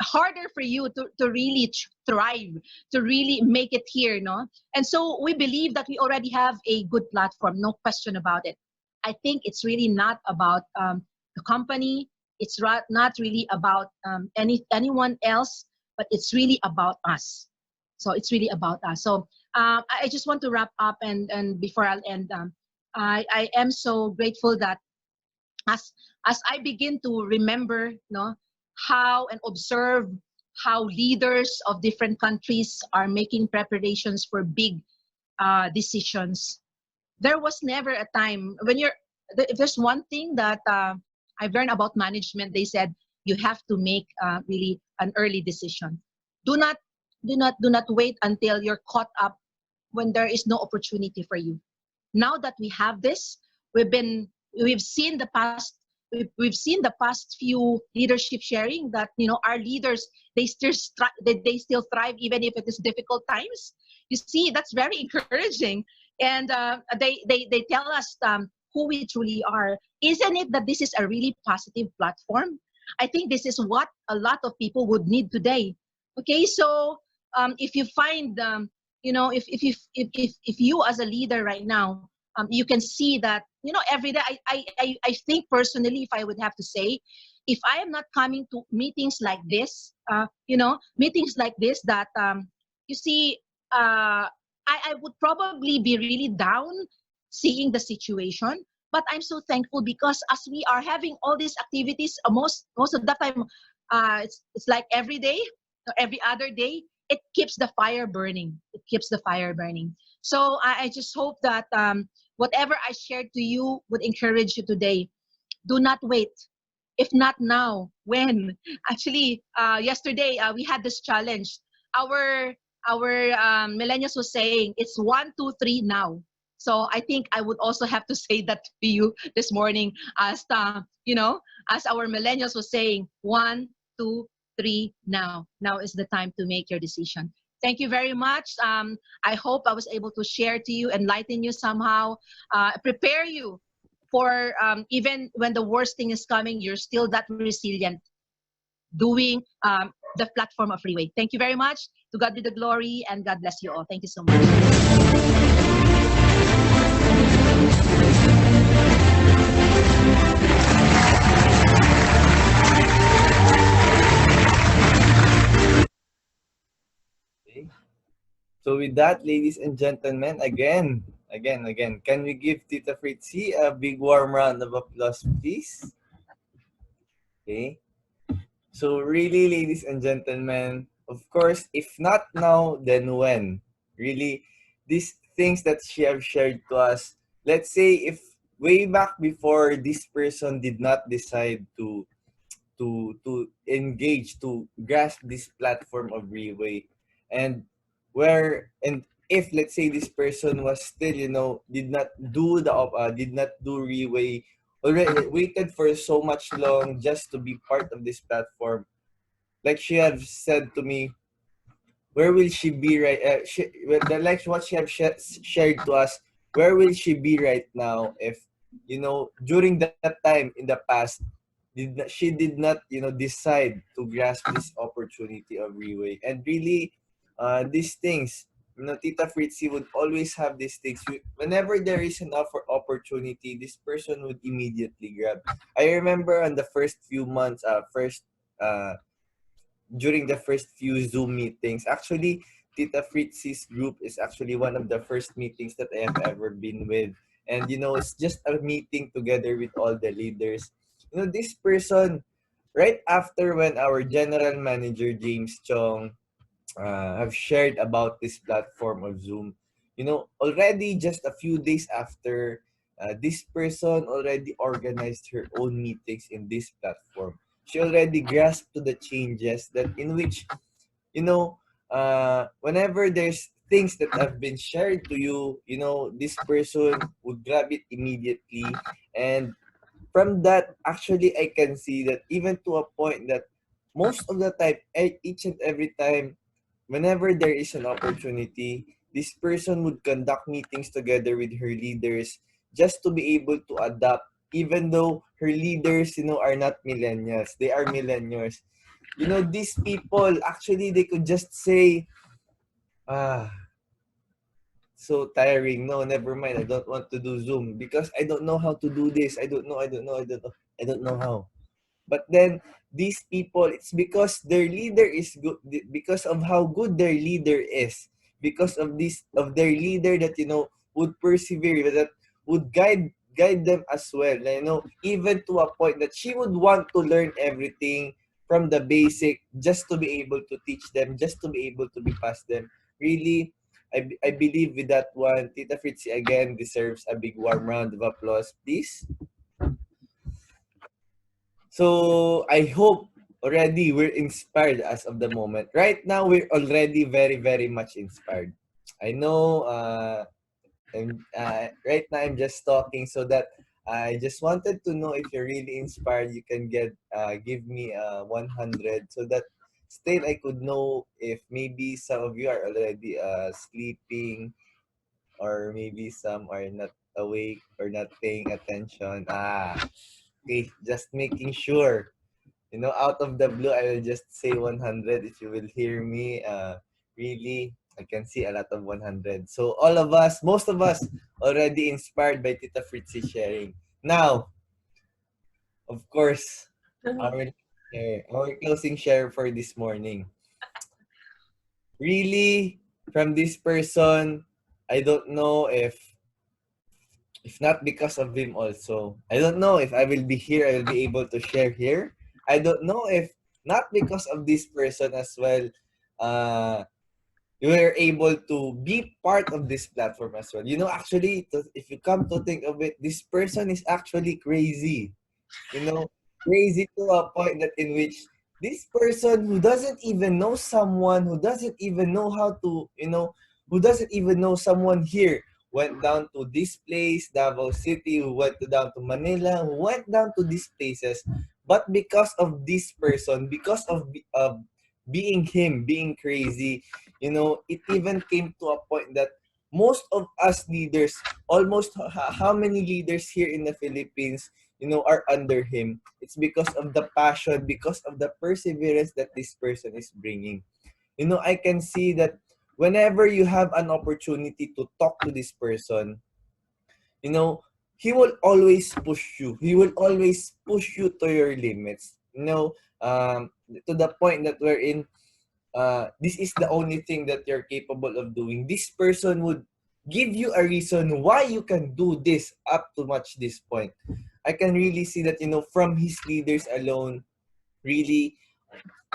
S7: harder for you to really thrive, to really make it here, no? And so we believe that we already have a good platform, no question about it. I think it's really not about the company. It's not really about anyone else, but it's really about us. So it's really about us. So I just want to wrap up, and before I'll end, I am so grateful that as I begin to remember, how and observe how leaders of different countries are making preparations for big decisions. There was never a time when if there's one thing that I've learned about management, they said you have to make really an early decision. Do not wait until you're caught up when there is no opportunity for you. Now that we have this, we've seen the past few leadership sharing that our leaders, they still thrive even if it is difficult times. You see, that's very encouraging, and they tell us who we truly are. Isn't it that this is a really positive platform? I think this is what a lot of people would need today. Okay, so if you find, if you as a leader right now, you can see that, every day. I think personally, if I would have to say, if I am not coming to meetings like this, meetings like this, that you see, I would probably be really down seeing the situation. But I'm so thankful because as we are having all these activities, most of the time, it's like every day or every other day, it keeps the fire burning. It keeps the fire burning. So I just hope that whatever I shared to you would encourage you today. Do not wait. If not now, when? Actually, yesterday we had this challenge. Our millennials was saying it's 1, 2, 3 now. So I think I would also have to say that to you this morning, as as our millennials was saying, 1, 2, 3 now. Now is the time to make your decision. Thank you very much. I hope I was able to share to you, enlighten you somehow, prepare you for, even when the worst thing is coming, you're still that resilient doing the platform of Freeway. Thank you very much. To God be the glory, and God bless you all. Thank you so much.
S5: Okay. So with that, ladies and gentlemen, again, can we give Tita Fritzy a big warm round of applause, please? Okay. So really, ladies and gentlemen, of course, if not now, then when? Really, these things that she have shared to us, let's say if way back before this person did not decide to engage, to grasp this platform of Relay, and if let's say this person was still, did not do Relay, already waited for so much long just to be part of this platform, like she have said to me, where will she be right? Like what she have shared to us, where will she be right now if during that time in the past, she did not decide to grasp this opportunity of Relay, and really, these things. Tita Fritzy would always have these things. Whenever there is an opportunity, this person would immediately grab. I remember on the first few months, during the first few Zoom meetings. Actually, Tita Fritzy's group is actually one of the first meetings that I have ever been with. And, it's just a meeting together with all the leaders. This person, right after when our general manager, James Chong, have shared about this platform of Zoom, already just a few days after, this person already organized her own meetings in this platform. She already grasped to the changes that in which, whenever there's things that have been shared to you, this person would grab it immediately. And from that, actually, I can see that even to a point that most of the time, each and every time, whenever there is an opportunity, this person would conduct meetings together with her leaders just to be able to adapt, even though her leaders, are not millennials. They are millennials. These people, actually, they could just say, ah, so tiring. No, never mind. I don't want to do Zoom because I don't know how to do this. I don't know how. But then these people, it's because their leader is good, because of how good their leader is, because of their leader that would persevere, that would guide them as well. Even to a point that she would want to learn everything from the basic just to be able to teach them, just to be able to be past them. Really, I believe with that one, Tita Fritzy again deserves a big warm round of applause, please. So I hope already we're inspired as of the moment. Right now, we're already very, very much inspired. I know, right now I'm just talking so that I just wanted to know if you're really inspired. You can give me 100 so that still I could know if maybe some of you are already sleeping, or maybe some are not awake or not paying attention. Okay, just making sure. You know, out of the blue, I will just say 100. If you will hear me, really, I can see a lot of 100. So all of us, most of us, already inspired by Tita Fritzy sharing. Now, of course, our closing share for this morning. Really, from this person, I don't know if not because of him also. I don't know if I will be here, I will be able to share here. I don't know if not because of this person as well, you were able to be part of this platform as well. You know, actually, if you come to think of it, this person is actually crazy. You know, crazy to a point that in which this person who doesn't even know someone, who doesn't even know how to, who doesn't even know someone here, went down to this place, Davao City, who went down to Manila, who went down to these places, but because of this person, because of being him, being crazy, it even came to a point that most of us leaders, almost how many leaders here in the Philippines, are under him. It's because of the passion, because of the perseverance that this person is bringing. I can see that whenever you have an opportunity to talk to this person, he will always push you. He will always push you to your limits. To the point that we're in, this is the only thing that you're capable of doing. This person would give you a reason why you can do this up to much this point. I can really see that, from his leaders alone, really,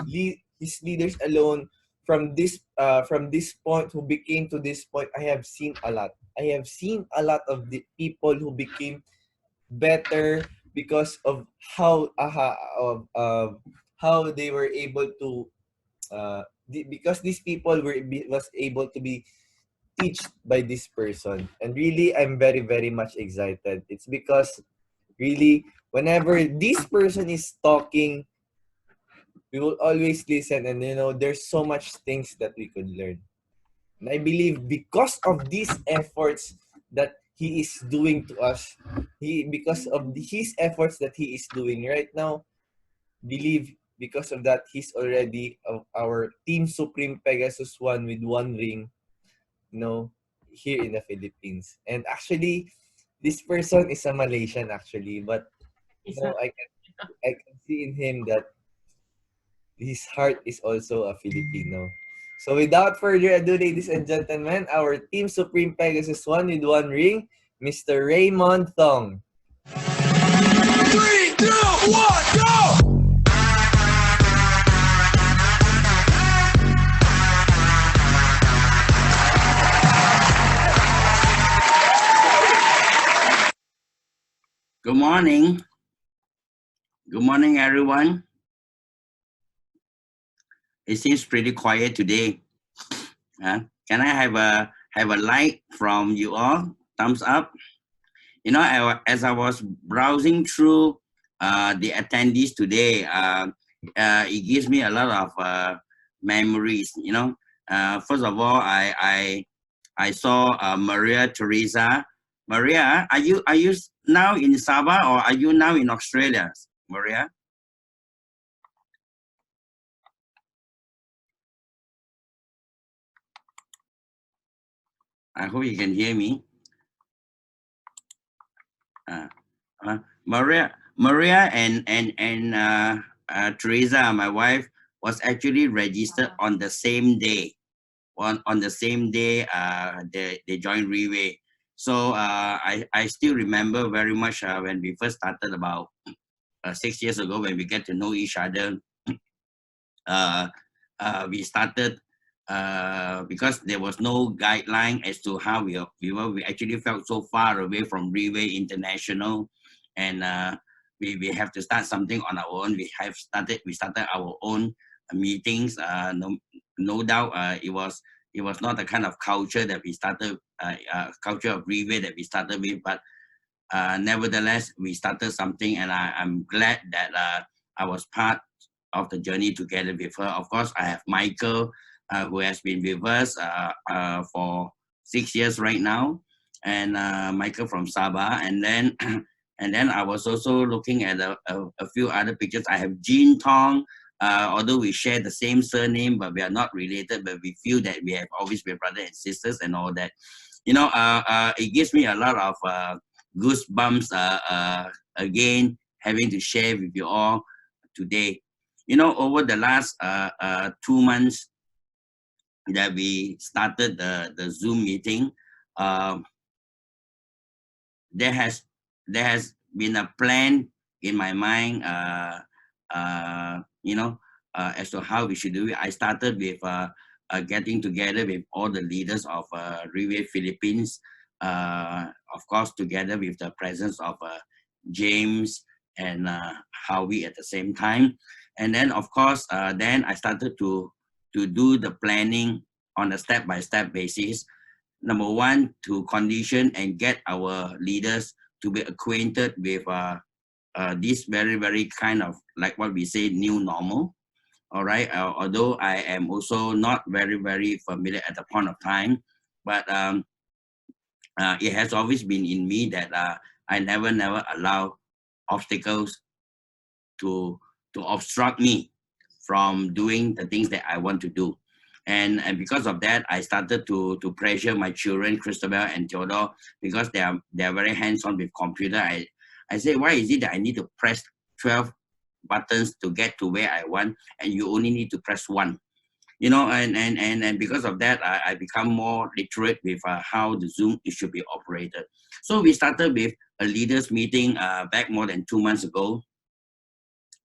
S5: his leaders alone, from this point, who became to this point, I have seen a lot. I have seen a lot of the people who became better because of how how they were able to because these people was able to be teached by this person. And really, I'm very, very much excited. It's because really, whenever this person is talking, we will always listen, and there's so much things that we could learn. And I believe because of these efforts that he is doing to us, because of his efforts that he is doing right now, believe because of that, he's already our Team Supreme Pegasus One with one ring, here in the Philippines. And actually, this person is a Malaysian actually, but I can see in him that his heart is also a Filipino. So without further ado, ladies and gentlemen, our Team Supreme Pegasus One with one ring, Mr. Raymond Thong.
S2: 3, 2, 1, go!
S4: Good morning. Good morning, everyone. It seems pretty quiet today. Can I have a like from you all? Thumbs up. As I was browsing through the attendees today, it gives me a lot of memories. First of all, I saw Maria Teresa. Maria, are you now in Sabah or are you now in Australia, Maria? I hope you can hear me. Maria and Teresa, my wife, was actually registered on the same day. On the same day, they joined Reway. So I still remember very much when we first started about 6 years ago, when we get to know each other. We started because there was no guideline as to how we actually felt so far away from Reway International, and we have to start something on our own. We started our own meetings. No doubt it was not the kind of culture that we started, culture of Reway that we started with, but nevertheless we started something, and I'm glad that I was part of the journey together with her. Of course, I have Michael, who has been with us for 6 years right now, and Michael from Sabah. And then And then I was also looking at a few other pictures. I have Jean Tong, although we share the same surname, but we are not related, but we feel that we have always been brothers and sisters and all that. You know, it gives me a lot of goosebumps again, having to share with you all today. You know, over the last 2 months that we started the Zoom meeting, there has been a plan in my mind, you know, as to how we should do it. I started with getting together with all the leaders of Riway Philippines, of course, together with the presence of James and Howie at the same time. And then, of course, then I started to do the planning on a step-by-step basis. Number one, to condition and get our leaders to be acquainted with this very, very kind of, like what we say, new normal. All right. Although I am also not very, very familiar at the point of time, but it has always been in me that I never allow obstacles to obstruct me from doing the things that I want to do. And because of that, I started to pressure my children, Christabel and Theodore, because they are very hands-on with computer. I say, why is it that I need to press 12 buttons to get to where I want, and you only need to press one? You know, and because of that, I become more literate with how the Zoom should be operated. So we started with a leaders meeting back more than 2 months ago.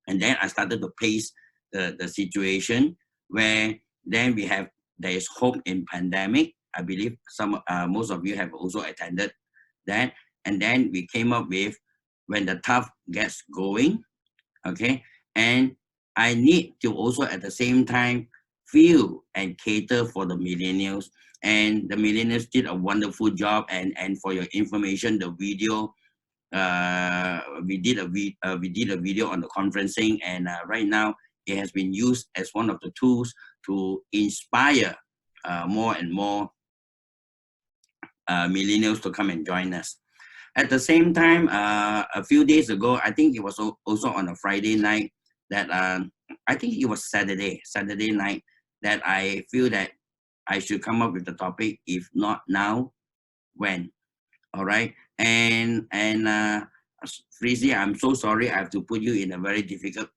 S4: And then I started to pace the situation where then there is hope in pandemic. I believe most of you have also attended that. And then we came up with when the tough gets going, okay? And I need to also at the same time feel and cater for the millennials. And the millennials did a wonderful job. And for your information, the video, we did a video on the conferencing, and right now it has been used as one of the tools to inspire more and more millennials to come and join us. At the same time, a few days ago, I think it was also on a Friday night that I think it was Saturday night, that I feel that I should come up with the topic, if not now, when? All right. And Frizzy, I'm so sorry I have to put you in a very difficult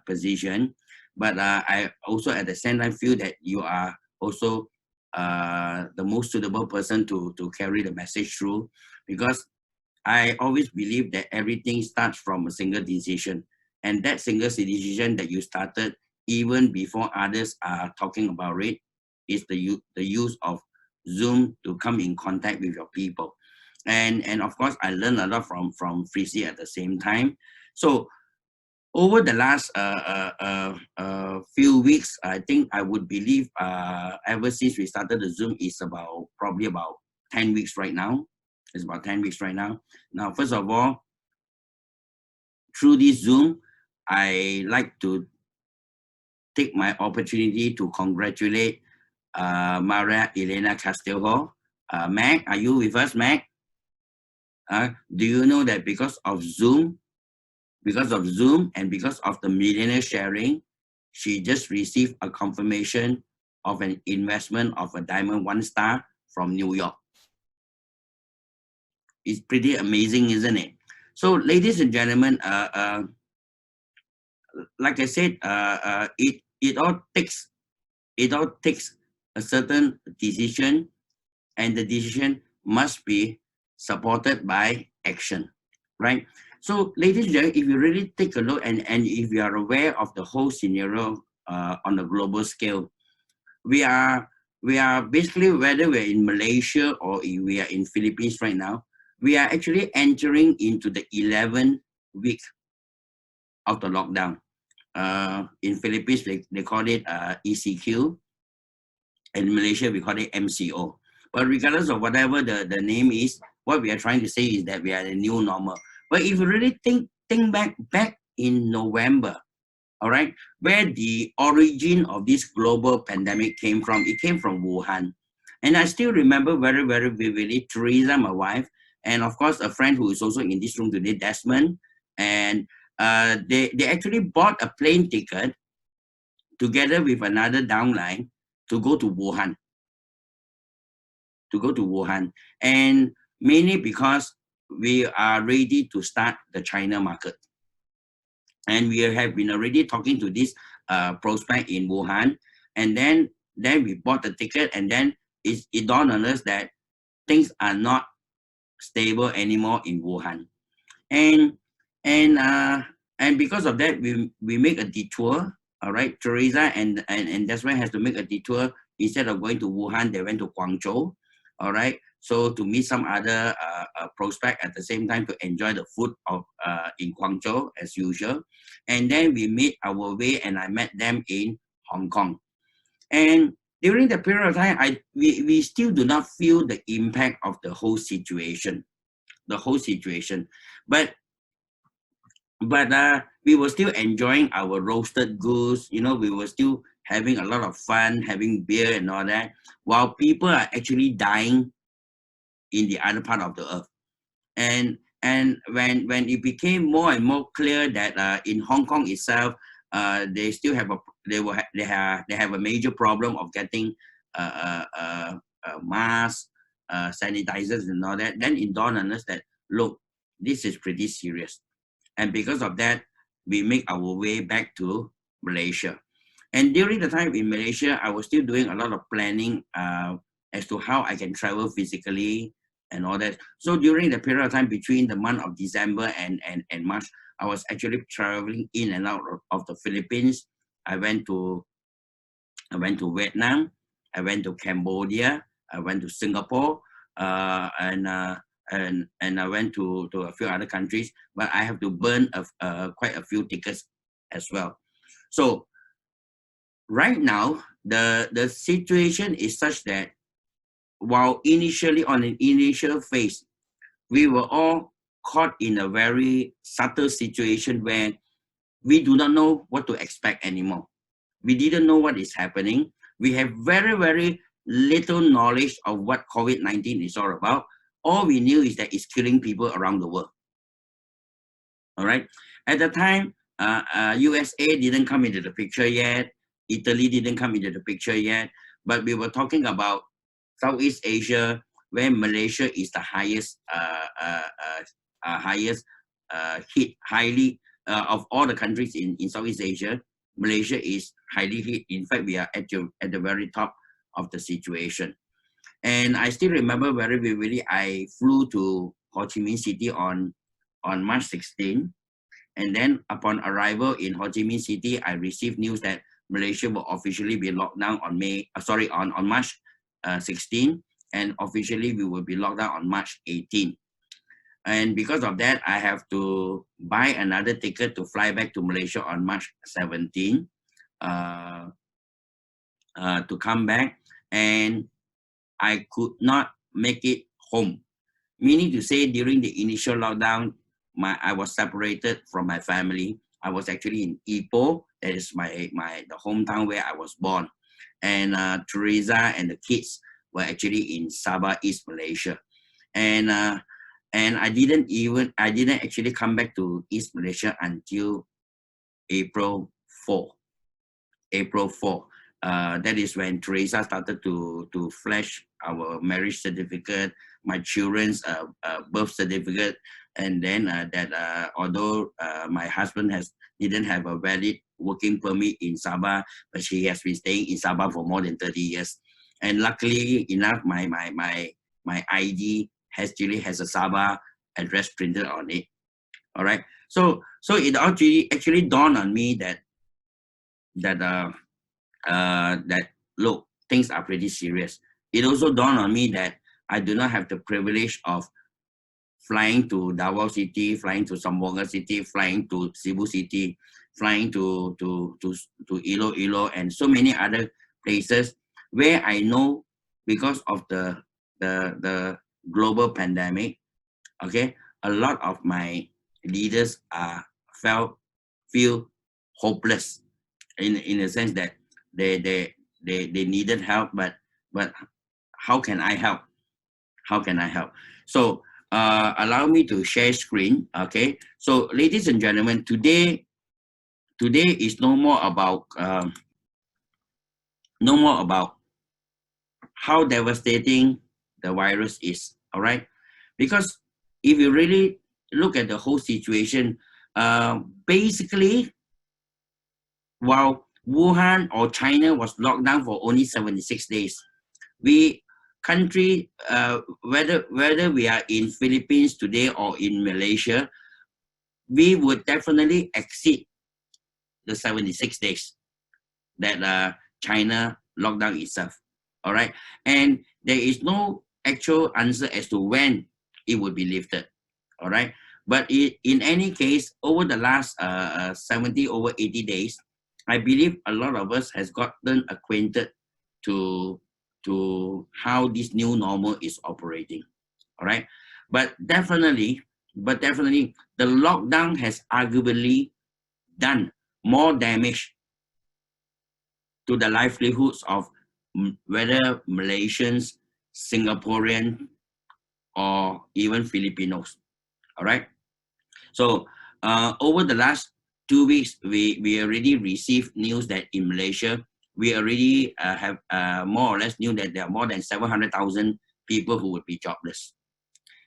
S4: position, but I also at the same time feel that you are also the most suitable person to carry the message through, because I always believe that everything starts from a single decision, and that single decision that you started even before others are talking about it is the use of Zoom to come in contact with your people. And of course, I learned a lot from Frizzy at the same time. So over the last few weeks, I think I would believe ever since we started the Zoom is probably about 10 weeks right now. It's about 10 weeks right now. Now, first of all, through this Zoom, I like to take my opportunity to congratulate Maria Elena Castillo. Mac, are you with us, Mac? Do you know that because of Zoom and because of the millionaire sharing, she just received a confirmation of an investment of a diamond 1 star from New York. It's pretty amazing, isn't it? So, ladies and gentlemen, like I said, it all takes a certain decision, and the decision must be supported by action, right? So, ladies and gentlemen, if you really take a look and if you are aware of the whole scenario on a global scale, we are basically, whether we're in Malaysia or we are in Philippines right now, we are actually entering into the 11th week of the lockdown. In Philippines, they call it ECQ. In Malaysia, we call it MCO. But regardless of whatever the name is, what we are trying to say is that we are the new normal. But if you really think back in November, all right, where the origin of this global pandemic came from, it came from Wuhan. And I still remember very, very vividly, Teresa, my wife, and of course a friend who is also in this room today, Desmond, and they actually bought a plane ticket together with another downline to go to Wuhan. And mainly because we are ready to start the China market. And we have been already talking to this prospect in Wuhan. And then we bought the ticket, and then it dawned on us that things are not stable anymore in Wuhan. And because of that, we make a detour. All right, Teresa and Desmond has to make a detour. Instead of going to Wuhan, they went to Guangzhou. All right, so to meet some other prospect at the same time to enjoy the food of in Guangzhou as usual. And then we made our way, and I met them in Hong Kong. And during the period of time, we still do not feel the impact of the whole situation. But we were still enjoying our roasted goods. You know, we were still having a lot of fun, having beer and all that, while people are actually dying in the other part of the earth. And when it became more and more clear that in Hong Kong itself, they still have they have a major problem of getting masks, sanitizers and all that, then it dawned on us that, look, this is pretty serious. And because of that, we make our way back to Malaysia. And during the time in Malaysia, I was still doing a lot of planning as to how I can travel physically and all that. So during the period of time between the month of December and March, I was actually traveling in and out of the Philippines. I went to Vietnam, I went to Cambodia, I went to Singapore, and I went to a few other countries, but I have to burn quite a few tickets as well. So right now, the situation is such that while initially on an initial phase, we were all caught in a very subtle situation where we do not know what to expect anymore. We didn't know what is happening. We have very, very little knowledge of what COVID-19 is all about. All we knew is that it's killing people around the world. All right. At the time, USA didn't come into the picture yet. Italy didn't come into the picture yet. But we were talking about Southeast Asia, where Malaysia is the highest hit of all the countries in Southeast Asia. Malaysia is highly hit. In fact, we are at the very top of the situation. And I still remember very vividly, I flew to Ho Chi Minh City on March 16. And then upon arrival in Ho Chi Minh City, I received news that Malaysia will officially be locked down on March 16. And officially we will be locked down on March 18. And because of that, I have to buy another ticket to fly back to Malaysia on March 17 to come back. And I could not make it home. Meaning to say, during the initial lockdown, I was separated from my family. I was actually in Ipoh, that is the hometown where I was born. And Teresa and the kids were actually in Sabah, East Malaysia. And I didn't actually come back to East Malaysia until April 4. That is when Teresa started to flash our marriage certificate, my children's birth certificate, and then although my husband didn't have a valid working permit in Sabah, but she has been staying in Sabah for more than 30 years. And luckily enough, my ID actually has a Sabah address printed on it. All right. So it actually dawned on me that look, things are pretty serious. It also dawned on me that I do not have the privilege of flying to Davao City, flying to Zamboanga City, flying to Cebu City, flying to Iloilo, and so many other places where I know because of the global pandemic, okay, a lot of my leaders feel hopeless in a sense that they needed help, but how can I help? So allow me to share screen. Okay, so ladies and gentlemen, today is no more about how devastating the virus is. All right, because if you really look at the whole situation, basically, while Wuhan or China was locked down for only 76 days, whether we are in Philippines today or in Malaysia, we would definitely exceed the 76 days that China locked down itself. All right, and there is no actual answer as to when it would be lifted. All right, but in any case, over the last 70 over 80 days, I believe a lot of us has gotten acquainted to how this new normal is operating. All right, but definitely the lockdown has arguably done more damage to the livelihoods of whether Malaysians, Singaporean, or even Filipinos. All right, so over the last 2 weeks, we already received news that in Malaysia, we already have more or less knew that there are more than 700,000 people who would be jobless.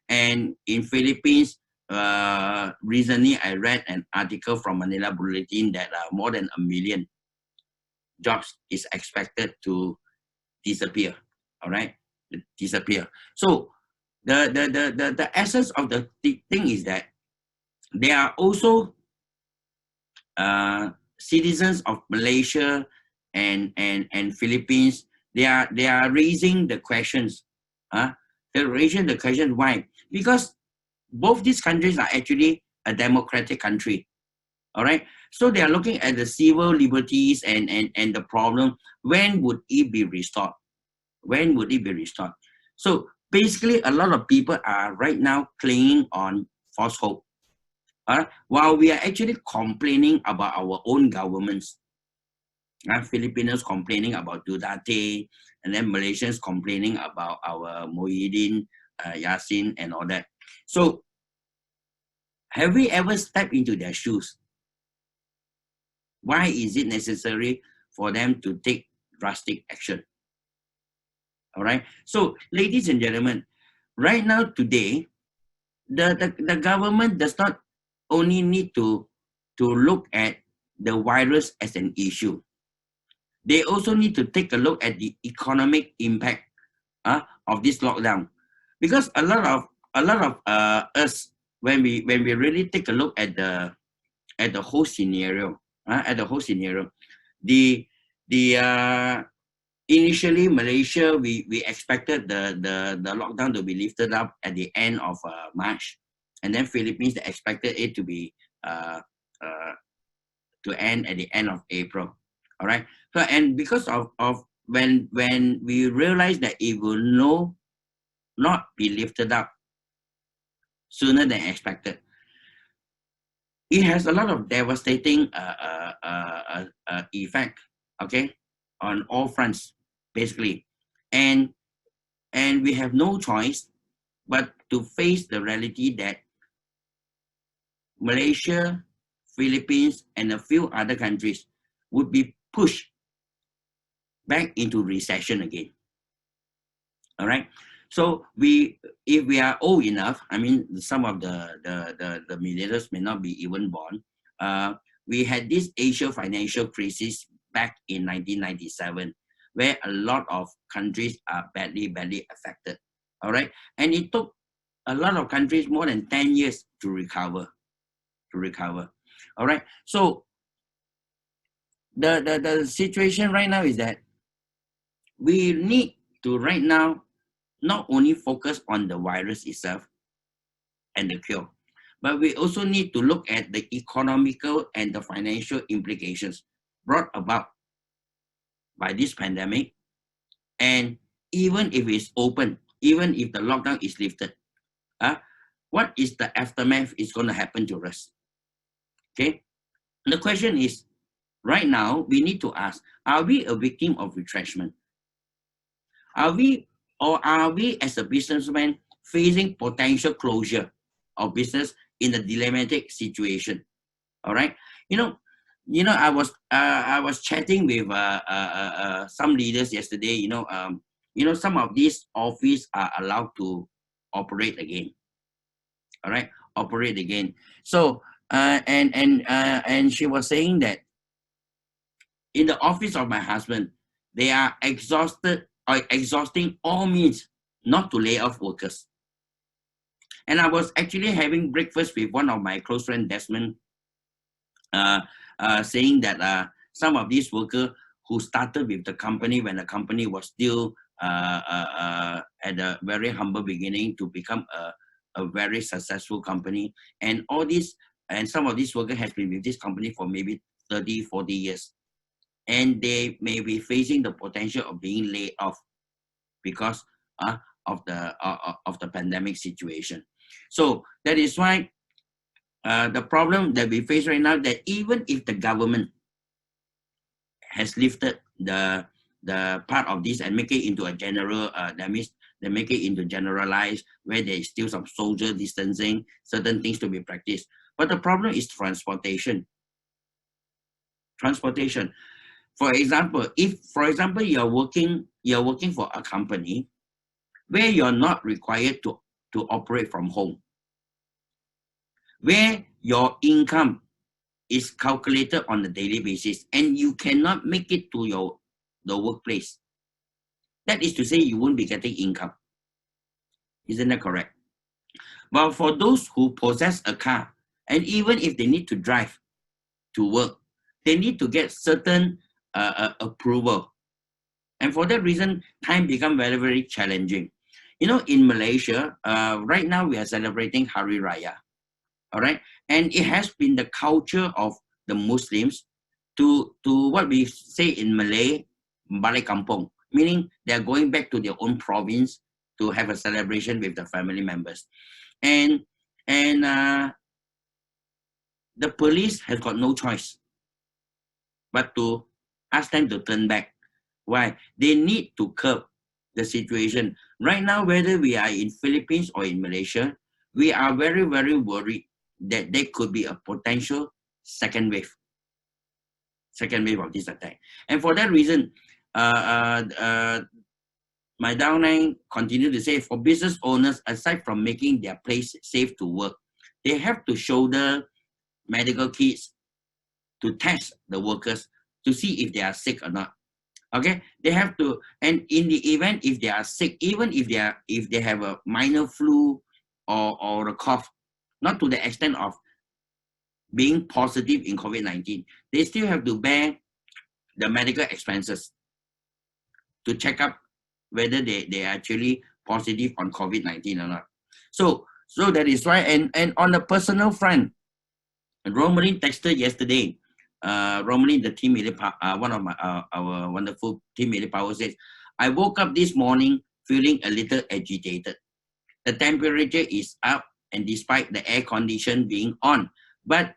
S4: And in Philippines, recently I read an article from Manila Bulletin that more than 1 million jobs is expected to disappear. All right, disappear. So the essence of the thing is that there are also citizens of Malaysia and Philippines. They are raising the questions. They're raising the question why? Because both these countries are actually a democratic country. All right. So they are looking at the civil liberties and the problem. When would it be restored? When would it be restored? So basically, a lot of people are right now clinging on false hope. While we are actually complaining about our own governments, Filipinos complaining about Duterte, and then Malaysians complaining about our Muhyiddin Yassin and all that. So have we ever stepped into their shoes? Why is it necessary for them to take drastic action? All right. So, ladies and gentlemen, right now today, the government does not only need to look at the virus as an issue. They also need to take a look at the economic impact of this lockdown, because a lot of us, when we really take a look at the whole scenario, initially Malaysia, we expected the lockdown to be lifted up at the end of March, and then Philippines, they expected it to be to end at the end of April. All right. So, and because of when we realized that it will not be lifted up sooner than expected, it has a lot of devastating effect, okay, on all fronts, basically. And we have no choice but to face the reality that Malaysia, Philippines, and a few other countries would be pushed back into recession again. All right. So if we are old enough, I mean, some of the millennials may not be even born. We had this Asia financial crisis back in 1997, where a lot of countries are badly affected. All right, and it took a lot of countries more than 10 years to recover. All right, so the situation right now is that we need to right now not only focus on the virus itself and the cure, but we also need to look at the economical and the financial implications brought about by this pandemic. And even if it's open, even if the lockdown is lifted, what is the aftermath is going to happen to us? Okay, the question is, right now, we need to ask, are we a victim of retrenchment? Are we as a businessman facing potential closure of business in a dilemmatic situation. All right, I was chatting with some leaders yesterday. Some of these offices are allowed to operate again. All right, operate again. So and she was saying that in the office of my husband, they are exhausting all means not to lay off workers. And I was actually having breakfast with one of my close friends, Desmond, saying that some of these workers who started with the company when the company was still at a very humble beginning to become a very successful company, and some of these workers have been with this company for maybe 30, 40 years. And they may be facing the potential of being laid off because of the pandemic situation. So that is why the problem that we face right now, that even if the government has lifted the part of this and make it into a general, that means they make it into generalized, where there is still some social distancing, certain things to be practiced. But the problem is transportation. Transportation. For example, if you're working for a company where you're not required to operate from home, where your income is calculated on a daily basis and you cannot make it to the workplace, that is to say you won't be getting income. Isn't that correct? But for those who possess a car, and even if they need to drive to work, they need to get certain approval. And for that reason, time become very, very challenging. In Malaysia, right now we are celebrating Hari Raya. All right. And it has been the culture of the Muslims to what we say in Malay, balik kampung, meaning they're going back to their own province to have a celebration with the family members. And the police has got no choice but to ask them to turn back. Why? They need to curb the situation. Right now, whether we are in Philippines or in Malaysia, we are very, very worried that there could be a potential second wave of this attack. And for that reason, my downline continue to say, for business owners, aside from making their place safe to work, they have to shoulder medical kits to test the workers to see if they are sick or not. Okay, they have to, and in the event if they are sick, even if they have a minor flu or a cough, not to the extent of being positive in COVID-19, they still have to bear the medical expenses to check up whether they are actually positive on COVID-19 or not. So that is why, and on the personal front, Romaline texted yesterday. Romaline, the team leader, one of our wonderful team leader power, says, I woke up this morning feeling a little agitated. The temperature is up, and despite the air condition being on, but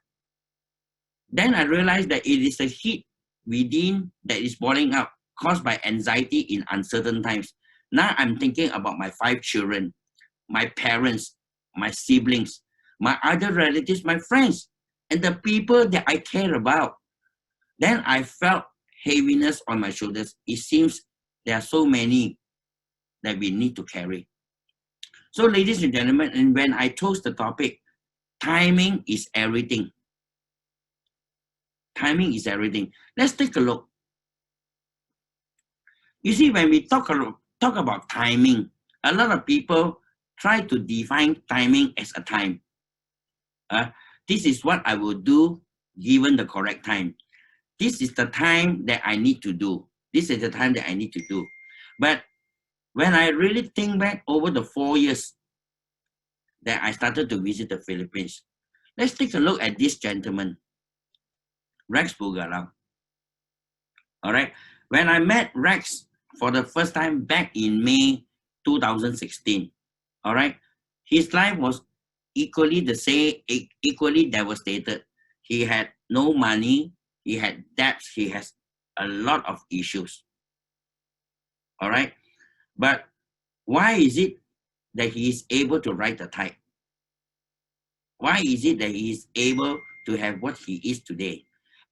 S4: then I realized that it is the heat within that is boiling up, caused by anxiety in uncertain times. Now I'm thinking about my 5 children, my parents, my siblings, my other relatives, my friends, and the people that I care about. Then I felt heaviness on my shoulders. It seems there are so many that we need to carry. So, ladies and gentlemen, and when I chose the topic, timing is everything. Timing is everything. Let's take a look. You see, when we talk about timing, a lot of people try to define timing as a time. This is what I will do given the correct time. This is the time that I need to do. This is the time that I need to do. But when I really think back over the 4 years that I started to visit the Philippines, let's take a look at this gentleman, Rex Bugalang. All right. When I met Rex for the first time back in May 2016, all right, his life was equally the same, equally devastated. He had no money, he had debts, he has a lot of issues. All right. But why is it that he is able to ride the tide? Why is it that he is able to have what he is today?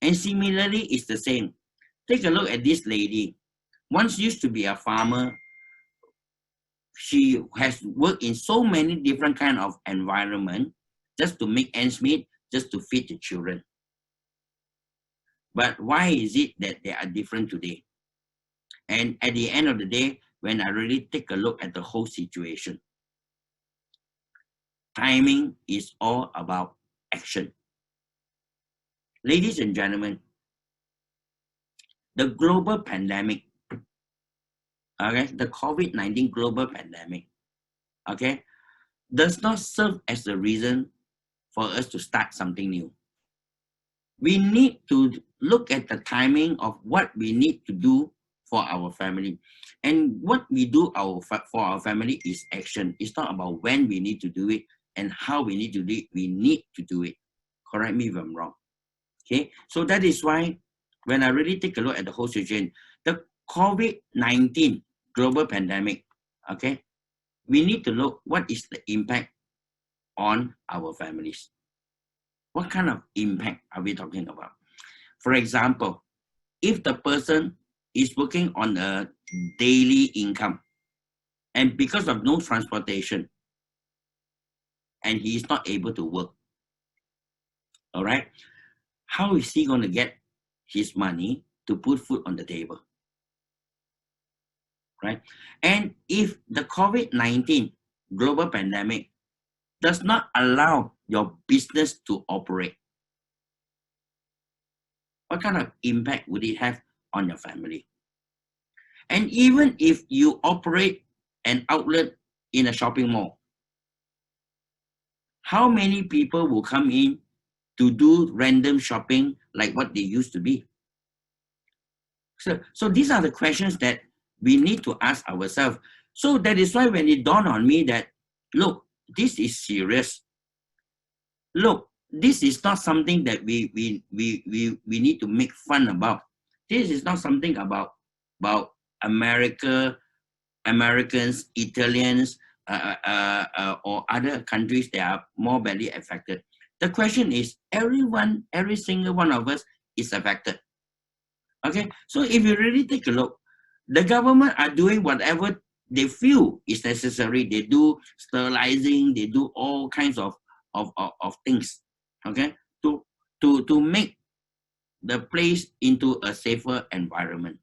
S4: And similarly, it's the same. Take a look at this lady. Once used to be a farmer. She has worked in so many different kind of environment just to make ends meet, just to feed the children. But why is it that they are different today? And at the end of the day, when I really take a look at the whole situation, timing is all about action. Ladies and gentlemen, the global pandemic, okay, the COVID-19 global pandemic, okay, does not serve as a reason for us to start something new. We need to look at the timing of what we need to do for our family. And what we do for our family is action. It's not about when we need to do it and how we need to do it. We need to do it. Correct me if I'm wrong. Okay, so that is why when I really take a look at the whole situation, the COVID-19 global pandemic, okay, we need to look what is the impact on our families. What kind of impact are we talking about? For example, if the person is working on a daily income and because of no transportation and he is not able to work, all right, how is he going to get his money to put food on the table? Right? And if the COVID-19 global pandemic does not allow your business to operate, what kind of impact would it have on your family? And even if you operate an outlet in a shopping mall, how many people will come in to do random shopping like what they used to be? So these are the questions that we need to ask ourselves. So that is why when it dawned on me that, look, this is serious. Look, this is not something that we need to make fun about. This is not something about Americans, Italians, or other countries that are more badly affected. The question is, every single one of us is affected. Okay, so if you really take a look, the government are doing whatever they feel is necessary. They do sterilizing, they do all kinds of things, okay, to make the place into a safer environment.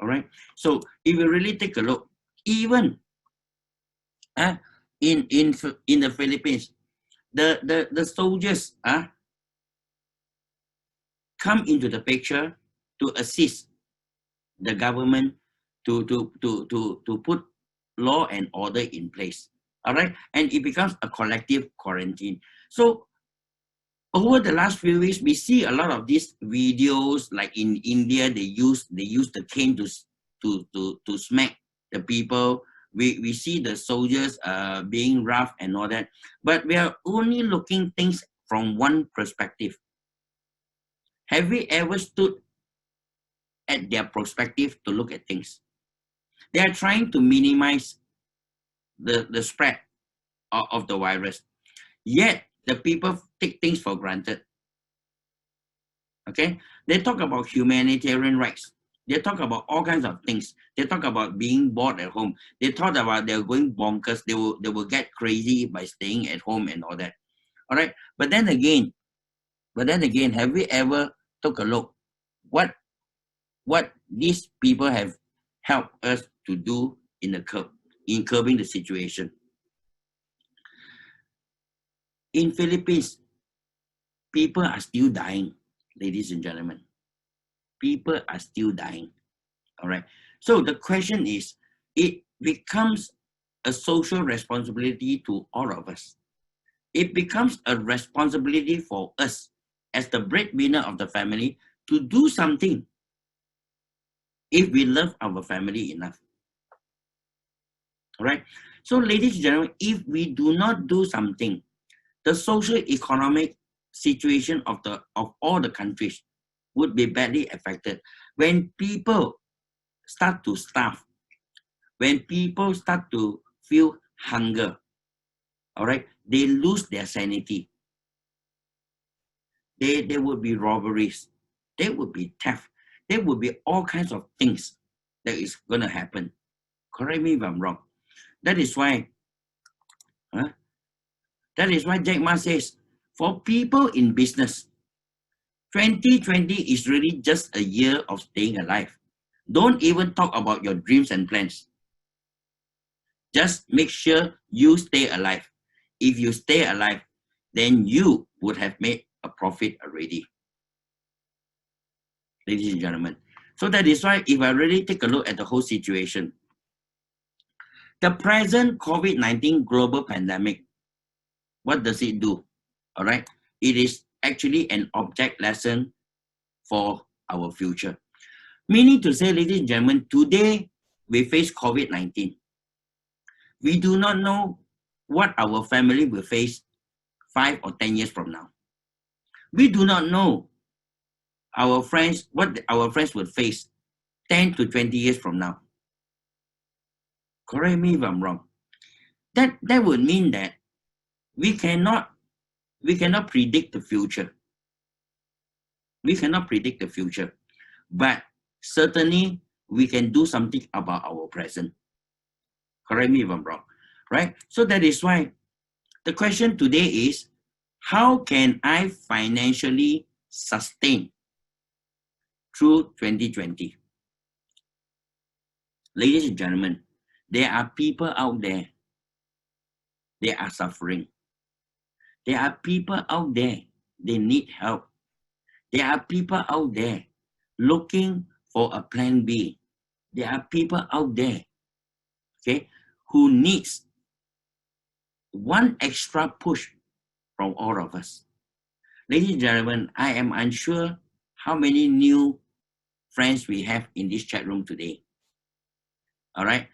S4: All right. So if you really take a look, even in the Philippines, the soldiers come into the picture to assist the government to put law and order in place. All right, and it becomes a collective quarantine. So over the last few weeks, we see a lot of these videos, like in India, they use the cane to smack the people. We see the soldiers being rough and all that, but we are only looking things from one perspective. Have we ever stood at their perspective to look at things? They are trying to minimize the spread of the virus, yet the people take things for granted. Okay, they talk about humanitarian rights. They talk about all kinds of things. They talk about being bored at home. They talk about they're going bonkers. They will get crazy by staying at home and all that. All right, but then again, have we ever took a look what these people have helped us to do in curbing the situation? In Philippines, people are still dying, ladies and gentlemen. People are still dying. All right. So the question is, it becomes a social responsibility to all of us. It becomes a responsibility for us as the breadwinner of the family to do something if we love our family enough. All right. So ladies and gentlemen, if we do not do something, the social economic situation of all the countries would be badly affected. When people start to starve, when people start to feel hunger. All right, they lose their sanity. There will be robberies. There will be theft. There will be all kinds of things that is going to happen. Correct me if I'm wrong. That is why, Jack Ma says, for people in business, 2020 is really just a year of staying alive. Don't even talk about your dreams and plans. Just make sure you stay alive. If you stay alive, then you would have made a profit already. Ladies and gentlemen. So that is why if I really take a look at the whole situation, the present COVID-19 global pandemic, what does it do? All right. It is actually an object lesson for our future. Meaning to say, ladies and gentlemen, today we face COVID-19. We do not know what our family will face 5 or 10 years from now. We do not know what our friends will face 10 to 20 years from now. Correct me if I'm wrong. That would mean that we cannot predict the future. We cannot predict the future, but certainly we can do something about our present. Correct me if I'm wrong, right? So that is why the question today is, how can I financially sustain through 2020? Ladies and gentlemen, there are people out there, they are suffering. There are people out there, they need help. There are people out there looking for a plan B. There are people out there, okay, who needs one extra push from all of us. Ladies and gentlemen, I am unsure how many new friends we have in this chat room today. All right.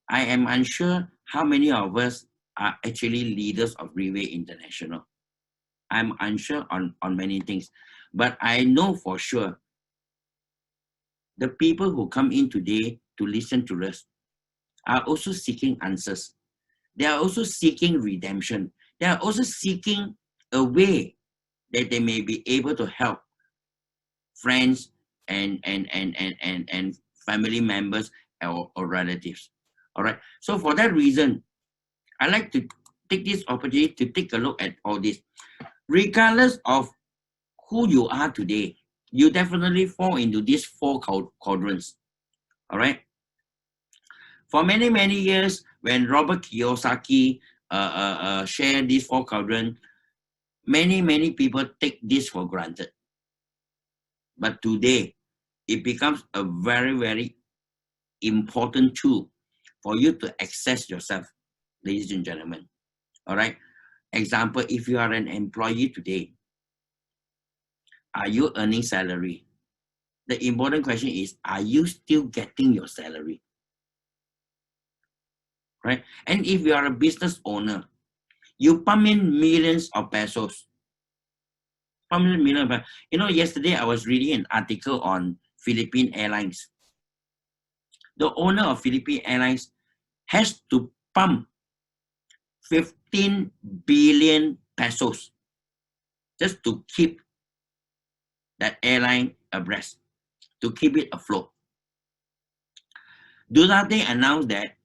S4: I am unsure how many of us are actually leaders of Reway International. I'm unsure on many things, but I know for sure the people who come in today to listen to us are also seeking answers. They are also seeking redemption. They are also seeking a way that they may be able to help friends and family members or relatives. All right. So for that reason, I like to take this opportunity to take a look at all this. Regardless of who you are today, you definitely fall into these 4 quadrants. All right. For many, many years, when Robert Kiyosaki shared these 4 quadrants, many people take this for granted. But today, it becomes a very, very important tool for you to access yourself, ladies and gentlemen. All right. Example, if you are an employee today, are you earning salary? The important question is, are you still getting your salary? Right? And if you are a business owner, you pump in millions of pesos. You know, yesterday I was reading an article on Philippine Airlines. The owner of Philippine Airlines has to pump 15 billion pesos just to keep that airline abreast, to keep it afloat. Duterte announced that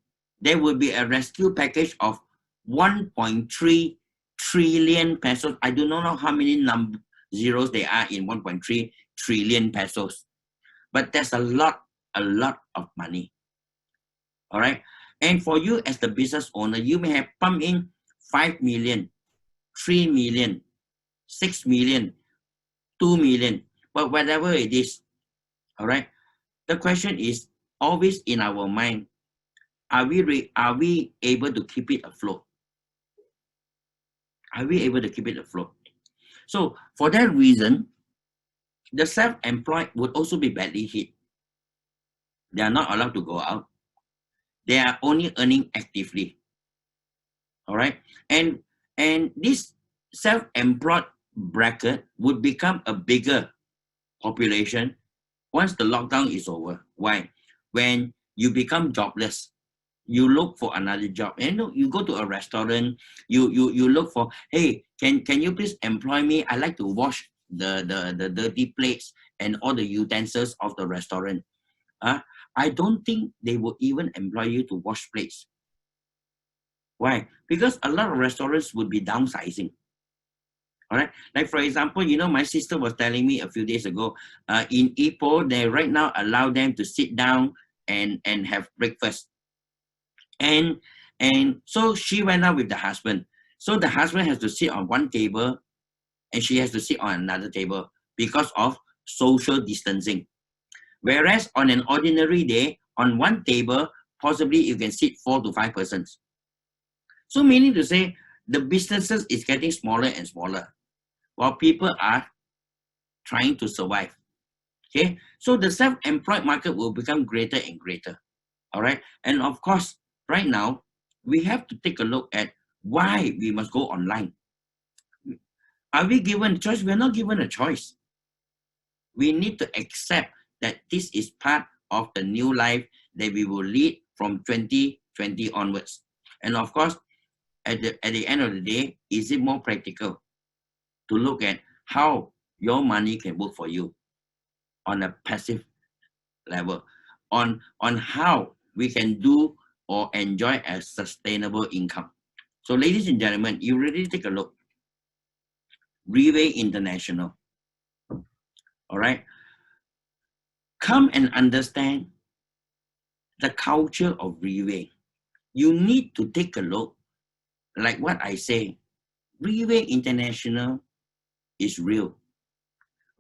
S4: there will be a rescue package of 1.3 trillion pesos. I do not know how many zeros there are in 1.3 trillion pesos, but that's a lot of money. All right. And for you as the business owner, you may have pumped in 5 million, 3 million, 6 million, 2 million, but whatever it is. All right. The question is always in our mind, are we able to keep it afloat? Are we able to keep it afloat? So for that reason, the self-employed would also be badly hit. They are not allowed to go out. They are only earning actively. All right. And this self-employed bracket would become a bigger population once the lockdown is over. Why? When you become jobless, you look for another job. And you go to a restaurant, you look for, hey, can you please employ me? I like to wash the dirty plates and all the utensils of the restaurant. I don't think they will even employ you to wash plates. Why? Because a lot of restaurants would be downsizing. All right. Like for example, my sister was telling me a few days ago, in Ipoh, they right now allow them to sit down and have breakfast. And so she went out with the husband. So the husband has to sit on one table and she has to sit on another table because of social distancing. Whereas on an ordinary day, on one table, possibly you can sit 4 to 5 persons. So meaning to say, the businesses is getting smaller and smaller while people are trying to survive. Okay, so the self-employed market will become greater and greater. All right, and of course, right now, we have to take a look at why we must go online. Are we given a choice? We're not given a choice. We need to accept that this is part of the new life that we will lead from 2020 onwards. And of course, at the end of the day, is it more practical to look at how your money can work for you on a passive level, on how we can do or enjoy a sustainable income? So ladies and gentlemen, you really take a look. Riway International. All right. Come and understand the culture of Riway. You need to take a look. Like what I say, Riway International is real.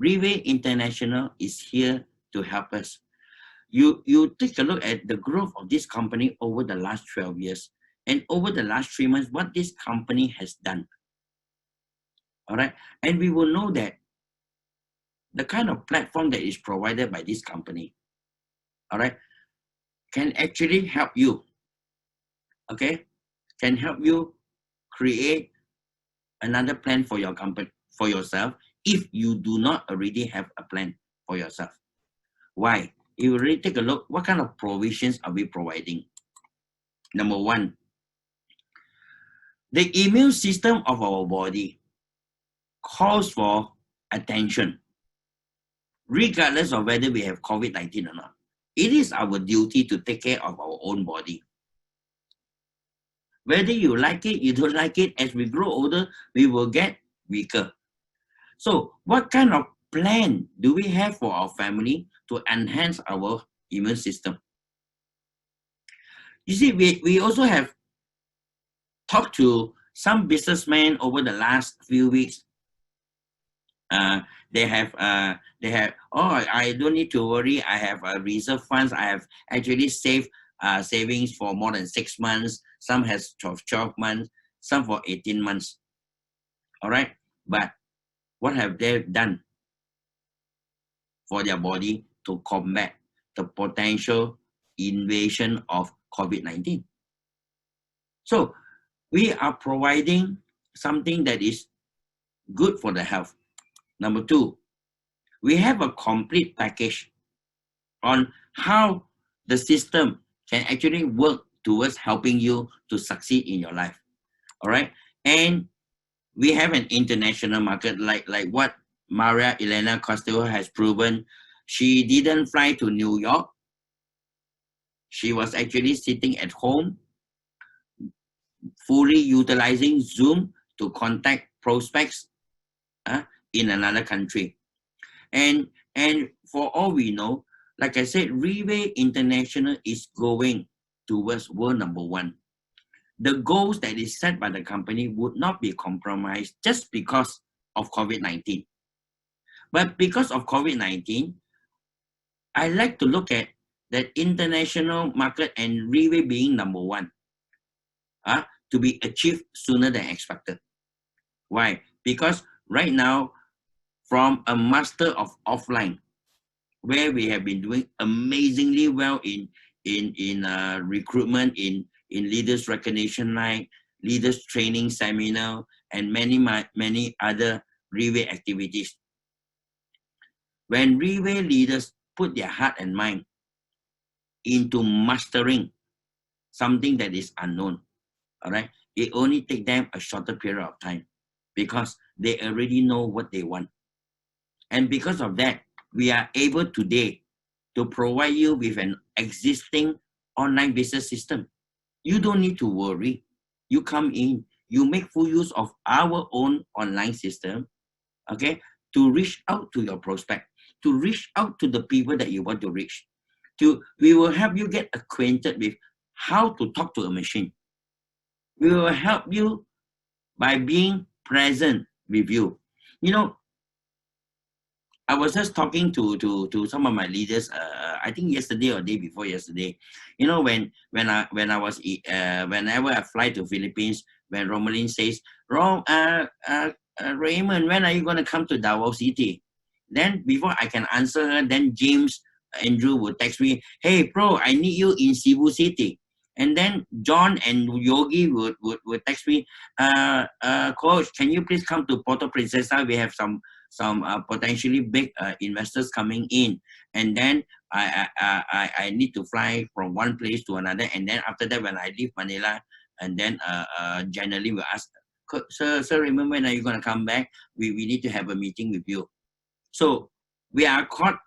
S4: Riway International is here to help us. You take a look at the growth of this company over the last 12 years and over the last 3 months, what this company has done. All right. And we will know that the kind of platform that is provided by this company, all right, can actually help you, okay, can help you create another plan for your company, for yourself, if you do not already have a plan for yourself. Why? You really take a look, what kind of provisions are we providing? Number one, the immune system of our body calls for attention, regardless of whether we have COVID-19 or not. It is our duty to take care of our own body. Whether you like it, you don't like it, as we grow older, we will get weaker. So what kind of plan do we have for our family to enhance our immune system? You see, we also have talked to some businessmen over the last few weeks. They have, oh, I don't need to worry. I have reserve funds. I have actually saved savings for more than 6 months. Some has 12 months, some for 18 months. All right. But what have they done for their body to combat the potential invasion of COVID-19? So we are providing something that is good for the health. Number two, we have a complete package on how the system can actually work towards helping you to succeed in your life. All right. And we have an international market, like what Maria Elena Costello has proven. She didn't fly to New York. She was actually sitting at home, fully utilizing Zoom to contact prospects in another country. And for all we know, like I said, Riway International is going towards world number one. The goals that is set by the company would not be compromised just because of COVID-19. But because of COVID-19, I like to look at that international market and Riway being number one to be achieved sooner than expected. Why? Because right now, from a master of offline, where we have been doing amazingly well in recruitment, in leaders recognition night, leaders training seminar, and many other Riway activities. When Riway leaders put their heart and mind into mastering something that is unknown. All right, it only take them a shorter period of time because they already know what they want. And because of that, we are able today to provide you with an existing online business system. You don't need to worry. You come in, you make full use of our own online system, okay, to reach out to your prospect, to reach out to the people that you want to reach. We will help you get acquainted with how to talk to a machine. We will help you by being present with you. You know, I was just talking to some of my leaders. I think yesterday or day before yesterday. You know, whenever I fly to Philippines, when Romeline says, Raymond, when are you going to come to Davao City? Then before I can answer her, then James Andrew would text me, hey, bro, I need you in Cebu City. And then John and Yogi would text me, Coach, can you please come to Puerto Princesa? We have some potentially big investors coming in. And then I need to fly from one place to another. And then after that, when I leave Manila, and then generally we ask, Sir, remember when are you going to come back? We need to have a meeting with you. So we are caught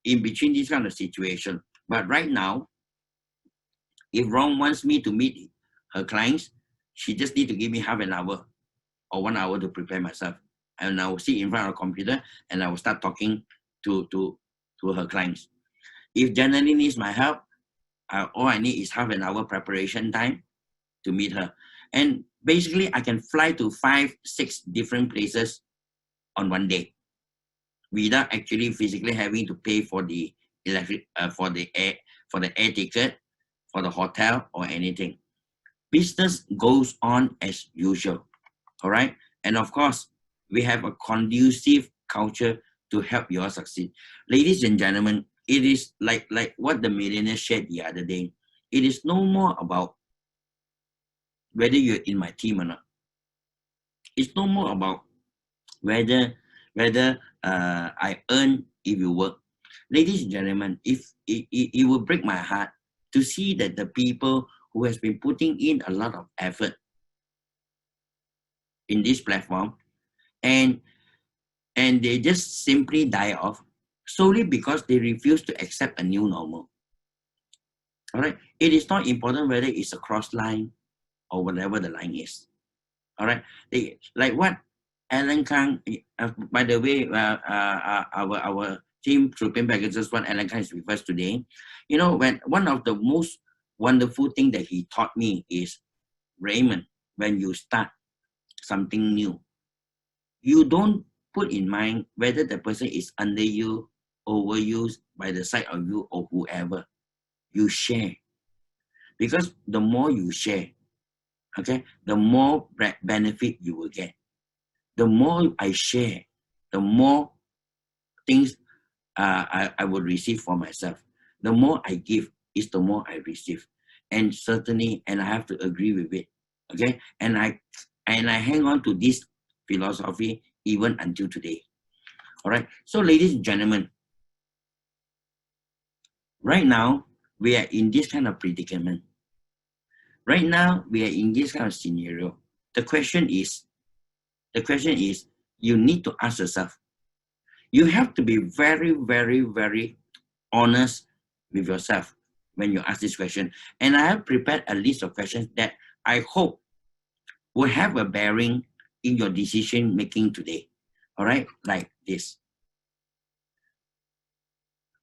S4: in between this kind of situation. But right now, if Ron wants me to meet her clients, she just need to give me half an hour or 1 hour to prepare myself. And I will sit in front of a computer and I will start talking to her clients. If Janelle needs my help, all I need is half an hour preparation time to meet her. And basically, I can fly to 5, 6 different places on one day without actually physically having to pay for the electric, for the air ticket, for the hotel or anything. Business goes on as usual. All right. And of course, we have a conducive culture to help you all succeed. Ladies and gentlemen, it is like what the millionaire shared the other day. It is no more about whether you're in my team or not. It's no more about whether I earn if you work. Ladies and gentlemen, if it will break my heart to see that the people who has been putting in a lot of effort in this platform and they just simply die off solely because they refuse to accept a new normal. All right, it is not important whether it's a cross line or whatever the line is. All right, like what Alan Kang, by the way, our team Trooping Packages, what Alan Kang is with us today. You know, when one of the most wonderful thing that he taught me is, Raymond, when you start something new, you don't put in mind whether the person is under you, overused, by the side of you, or whoever. You share. Because the more you share, okay, the more benefit you will get. The more I share, the more things I will receive for myself. The more I give is the more I receive. And certainly, and I have to agree with it, okay? And I hang on to this philosophy even until today. All right. So, ladies and gentlemen, right now we are in this kind of predicament. Right now we are in this kind of scenario. The question is, you need to ask yourself. You have to be very, very, very honest with yourself when you ask this question. And I have prepared a list of questions that I hope will have a bearing in your decision making today. All right, like this.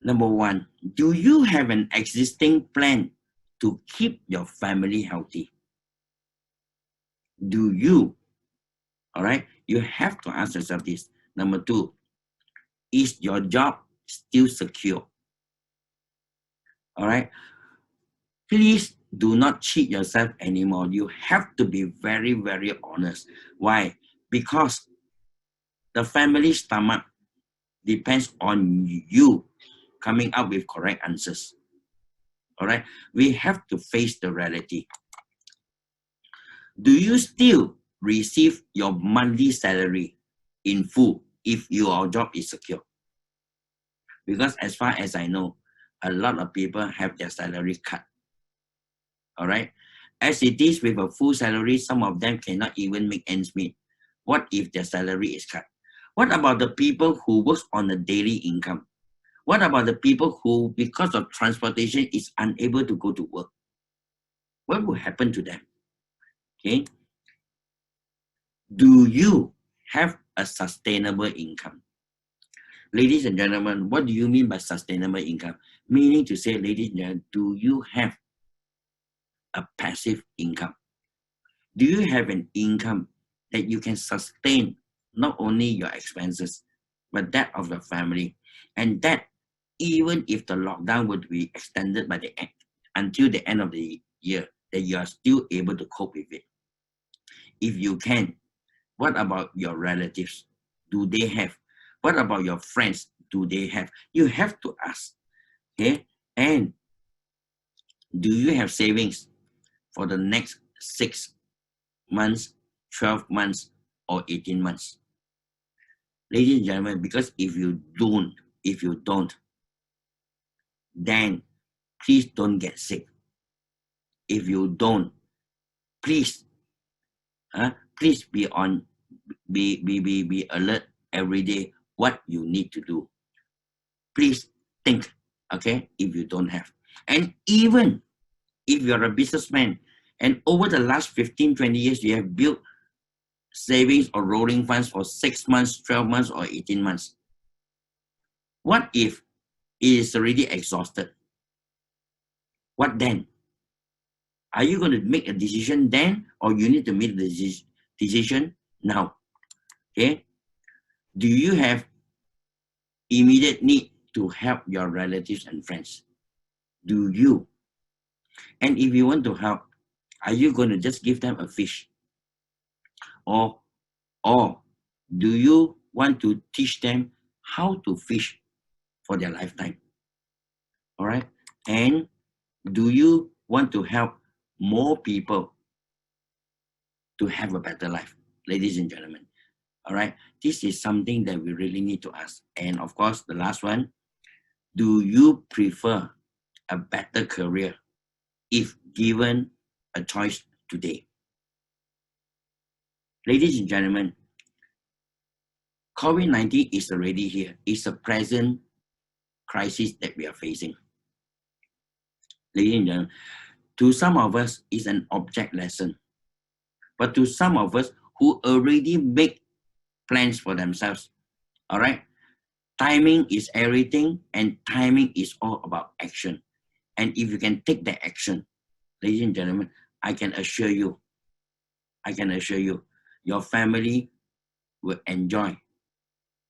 S4: Number 1, do you have an existing plan to keep your family healthy? Do you? All right, you have to ask yourself this. Number 2, is your job still secure? All right, please do not cheat yourself anymore. You have to be very, very honest. Why? Because the family stomach depends on you coming up with correct answers. All right, we have to face the reality. Do you still receive your monthly salary in full if your job is secure? Because as far as I know, a lot of people have their salary cut. All right. As it is with a full salary, some of them cannot even make ends meet. What if their salary is cut? What about the people who work on a daily income? What about the people who, because of transportation, is unable to go to work? What will happen to them? Okay. Do you have a sustainable income? Ladies and gentlemen, what do you mean by sustainable income? Meaning to say, ladies and gentlemen, do you have a passive income? Do you have an income that you can sustain not only your expenses, but that of your family? And that even if the lockdown would be extended by the end, until the end of the year, that you are still able to cope with it. If you can, what about your relatives? Do they have? What about your friends? Do they have? You have to ask. Okay? And do you have savings for the next 6 months, 12 months, or 18 months? Ladies and gentlemen, because if you don't, then please don't get sick. If you don't, please be alert every day what you need to do. Please think, okay, if you don't have. And even if you're a businessman and over the last 15, 20 years, you have built savings or rolling funds for 6 months, 12 months, or 18 months. What if it is already exhausted? What then? Are you going to make a decision then, or you need to make the decision now? Okay? Do you have immediate need to help your relatives and friends? Do you? And if you want to help, are you going to just give them a fish? Or do you want to teach them how to fish for their lifetime? All right? And do you want to help more people to have a better life, ladies and gentlemen? All right? This is something that we really need to ask. And of course, the last one, do you prefer a better career if given a choice today? Ladies and gentlemen, COVID-19 is already here. It's a present crisis that we are facing. Ladies and gentlemen, to some of us, it's an object lesson. But to some of us who already make plans for themselves, all right? Timing is everything, and timing is all about action. And if you can take that action, ladies and gentlemen, I can assure you, your family will enjoy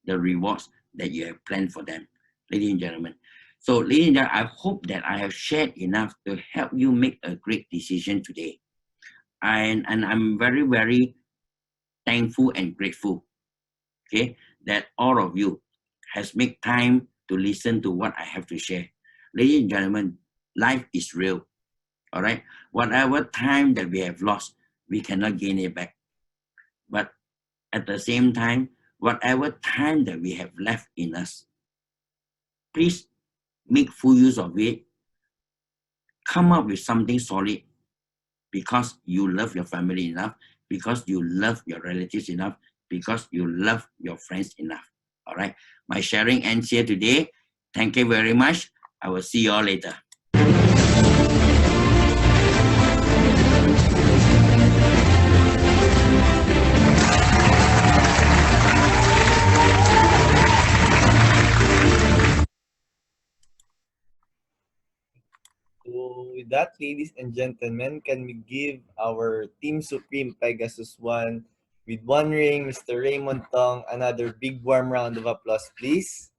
S4: the rewards that you have planned for them, ladies and gentlemen. So, ladies and gentlemen, I hope that I have shared enough to help you make a great decision today. And I'm very, very thankful and grateful, okay, that all of you has made time to listen to what I have to share. Ladies and gentlemen, life is real, all right? Whatever time that we have lost, we cannot gain it back. But at the same time, whatever time that we have left in us, please make full use of it. Come up with something solid because you love your family enough, because you love your relatives enough, because you love your friends enough. All right. My sharing ends here today. Thank you very much. I will see you all later.
S5: So with that, ladies and gentlemen, can we give our Team Supreme Pegasus 1 with 1 ring, Mr. Raymond Tong, another big warm round of applause, please?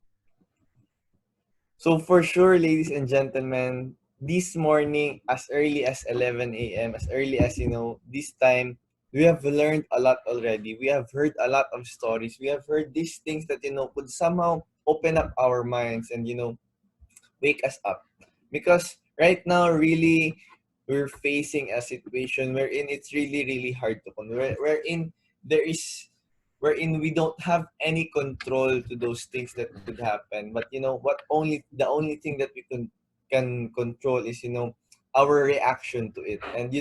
S5: So for sure, ladies and gentlemen, this morning, as early as 11 a.m., as early as, this time, we have learned a lot already. We have heard a lot of stories. We have heard these things that, could somehow open up our minds and, wake us up. Because right now, really, we're facing a situation wherein it's really, really hard to control. Wherein we don't have any control to those things that could happen. But the only thing that we can control is our reaction to it. And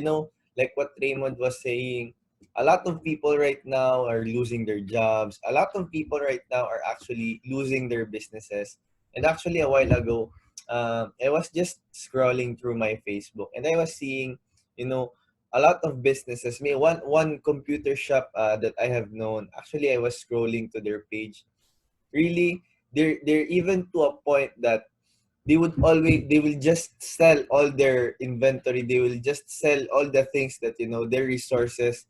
S5: like what Raymond was saying, a lot of people right now are losing their jobs. A lot of people right now are actually losing their businesses. And actually, a while ago, I was just scrolling through my Facebook, and I was seeing, a lot of businesses. One computer shop that I have known. Actually, I was scrolling to their page. Really, they're even to a point that they will just sell all their inventory. They will just sell all the things that their resources,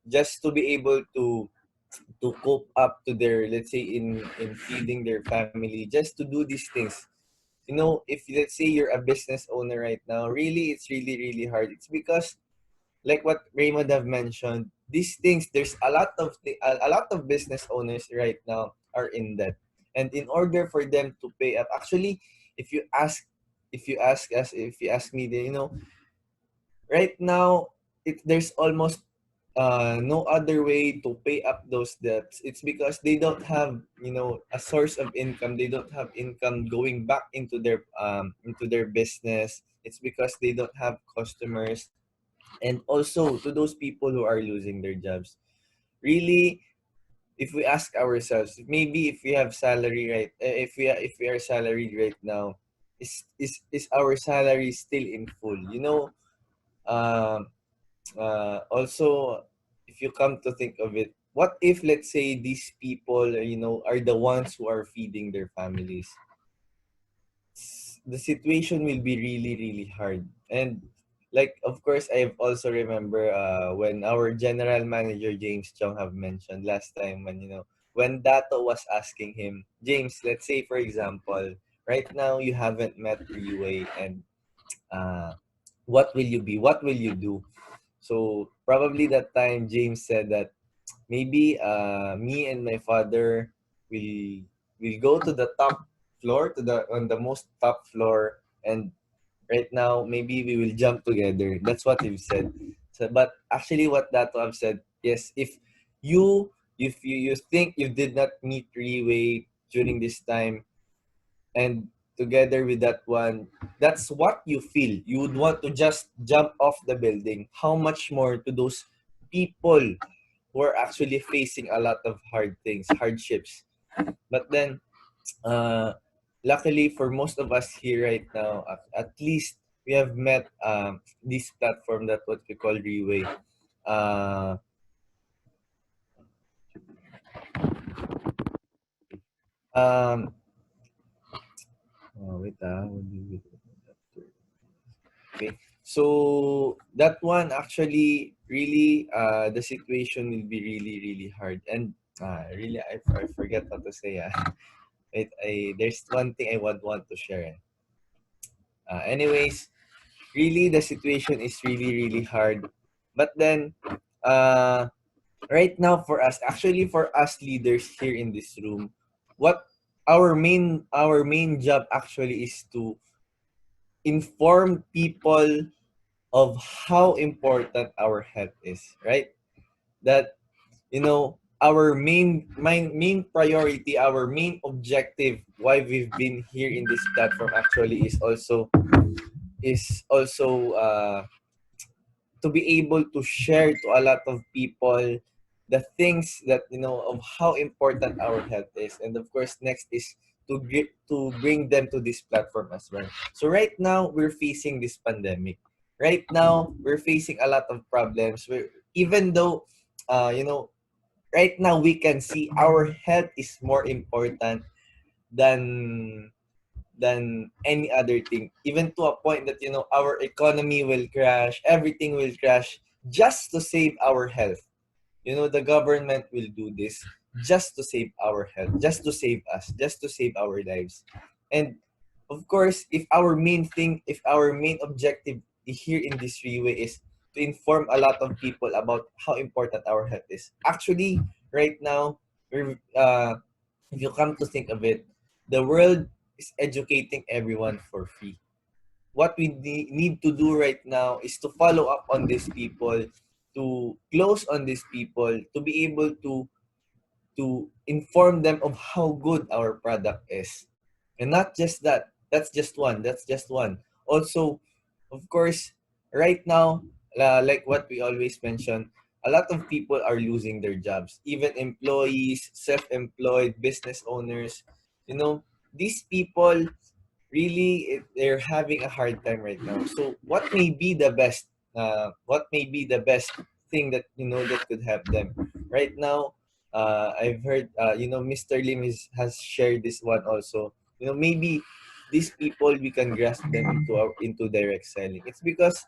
S5: just to be able to cope up to their, let's say, in feeding their family, just to do these things. If let's say you're a business owner right now, really it's really really hard. It's because, like what Raymond have mentioned, these things, there's a lot of business owners right now are in debt. And in order for them to pay up, actually, if you ask if you ask me, right now, there's almost no other way to pay up those debts. It's because they don't have, a source of income. They don't have income going back into their business. It's because they don't have customers. And also to those people who are losing their jobs, really, if we ask ourselves, maybe if we have salary, right, if we are salaried right now, is our salary still in full? Um Also, if you come to think of it, what if, let's say, these people, are the ones who are feeding their families? The situation will be really really hard. And, like, of course, I also remember when our general manager James Chong have mentioned last time, when Dato was asking him, James, let's say for example, right now you haven't met Riway, and uh, what will you be? What will you do? So probably that time James said that maybe me and my father will go to the top floor, to the on the most top floor, and right now maybe we will jump together. That's what he said. So, but actually what Dato have said, yes, you you think you did not meet Riway during this time, and together with that one, that's what you feel, you would want to just jump off the building. How much more to those people who are actually facing a lot of hardships. But then, luckily for most of us here right now, at least we have met this platform, that what we call Riway. uh, um wait, okay. So that one, actually, really, the situation will be really, really hard. And really, I forget what to say. Wait, there's one thing I would want to share. Anyways, really, the situation is really, really hard. But then, uh, right now for us, actually for us leaders here in this room, what our main job actually is to inform people of how important our health is, right? That, our main priority, our main objective, why we've been here in this platform actually is also to be able to share to a lot of people the things that, of how important our health is. And of course, next is to bring them to this platform as well. So right now we're facing this pandemic. Right now we're facing a lot of problems. Even though, you know right now we can see our health is more important than any other thing, even to a point that, our economy will crash, everything will crash, just to save our health. The government will do this just to save our health, just to save us, just to save our lives. And of course, if our main objective here in this freeway is to inform a lot of people about how important our health is. Actually, right now, if you come to think of it, the world is educating everyone for free. What we need to do right now is to follow up on these people, to close on these people, to be able to inform them of how good our product is. And not just that. That's just one. Also, of course, right now, like what we always mention, a lot of people are losing their jobs. Even employees, self-employed, business owners, you know, these people really they're having a hard time right now. So what may be the best? What may be the best thing that that could help them right now? I've heard Mr. Lim has shared this one also. Maybe these people we can grasp them into direct selling. It's because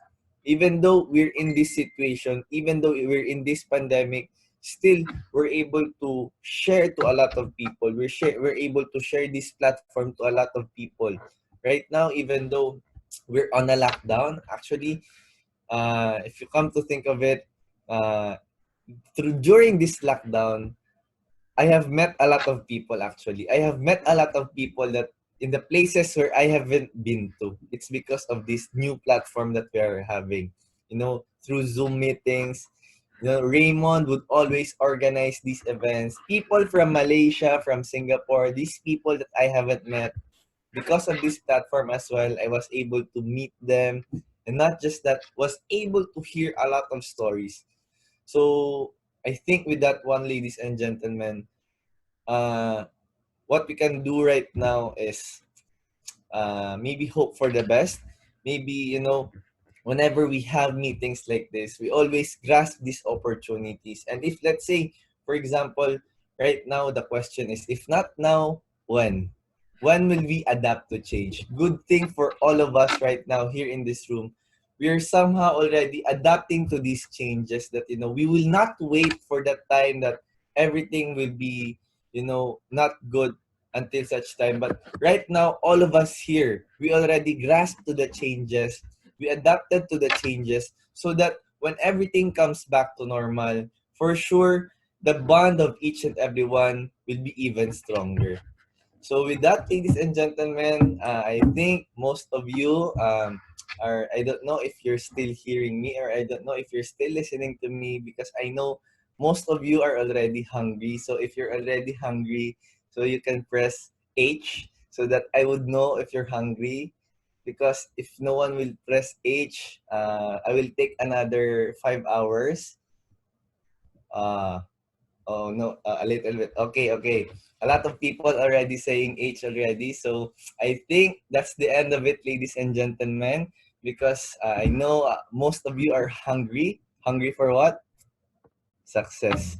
S5: even though we're in this situation, even though we're in this pandemic, still we're able to share to a lot of people. We're able to share this platform to a lot of people. Right now, even though we're on a lockdown, actually, if you come to think of it, during this lockdown, I have met a lot of people actually. I have met a lot of people that in the places where I haven't been to. It's because of this new platform that we are having. Through Zoom meetings. Raymond would always organize these events. People from Malaysia, from Singapore, these people that I haven't met, because of this platform as well, I was able to meet them. And not just that, was able to hear a lot of stories. So I think with that one, ladies and gentlemen, what we can do right now is maybe hope for the best. Maybe, whenever we have meetings like this, we always grasp these opportunities. And if, let's say, for example, right now, the question is, if not now, when? When will we adapt to change? Good thing for all of us right now here in this room, we are somehow already adapting to these changes that, we will not wait for that time that everything will be, not good until such time. But right now, all of us here, we already grasped to the changes. We adapted to the changes so that when everything comes back to normal, for sure, the bond of each and every one will be even stronger. So with that, ladies and gentlemen, I think most of you are, I don't know if you're still hearing me, or I don't know if you're still listening to me, because I know most of you are already hungry. So if you're already hungry, so you can press H so that I would know if you're hungry. Because if no one will press H, I will take another 5 hours. Oh no, a little bit. Okay. A lot of people already saying H already. So I think that's the end of it, ladies and gentlemen, because I know most of you are hungry. Hungry for what? Success.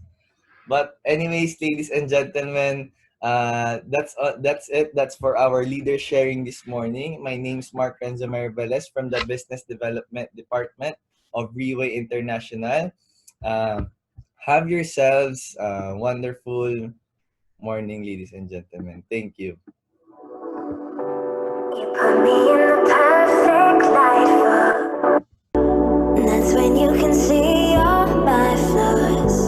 S5: But anyways, ladies and gentlemen, that's it. That's for our leader sharing this morning. My name's Mark Renzo Maribeles from the Business Development Department of Reway International. Have yourselves a wonderful morning, ladies and gentlemen. Thank you.
S6: You put me in the perfect light, that's when you can see all my flaws.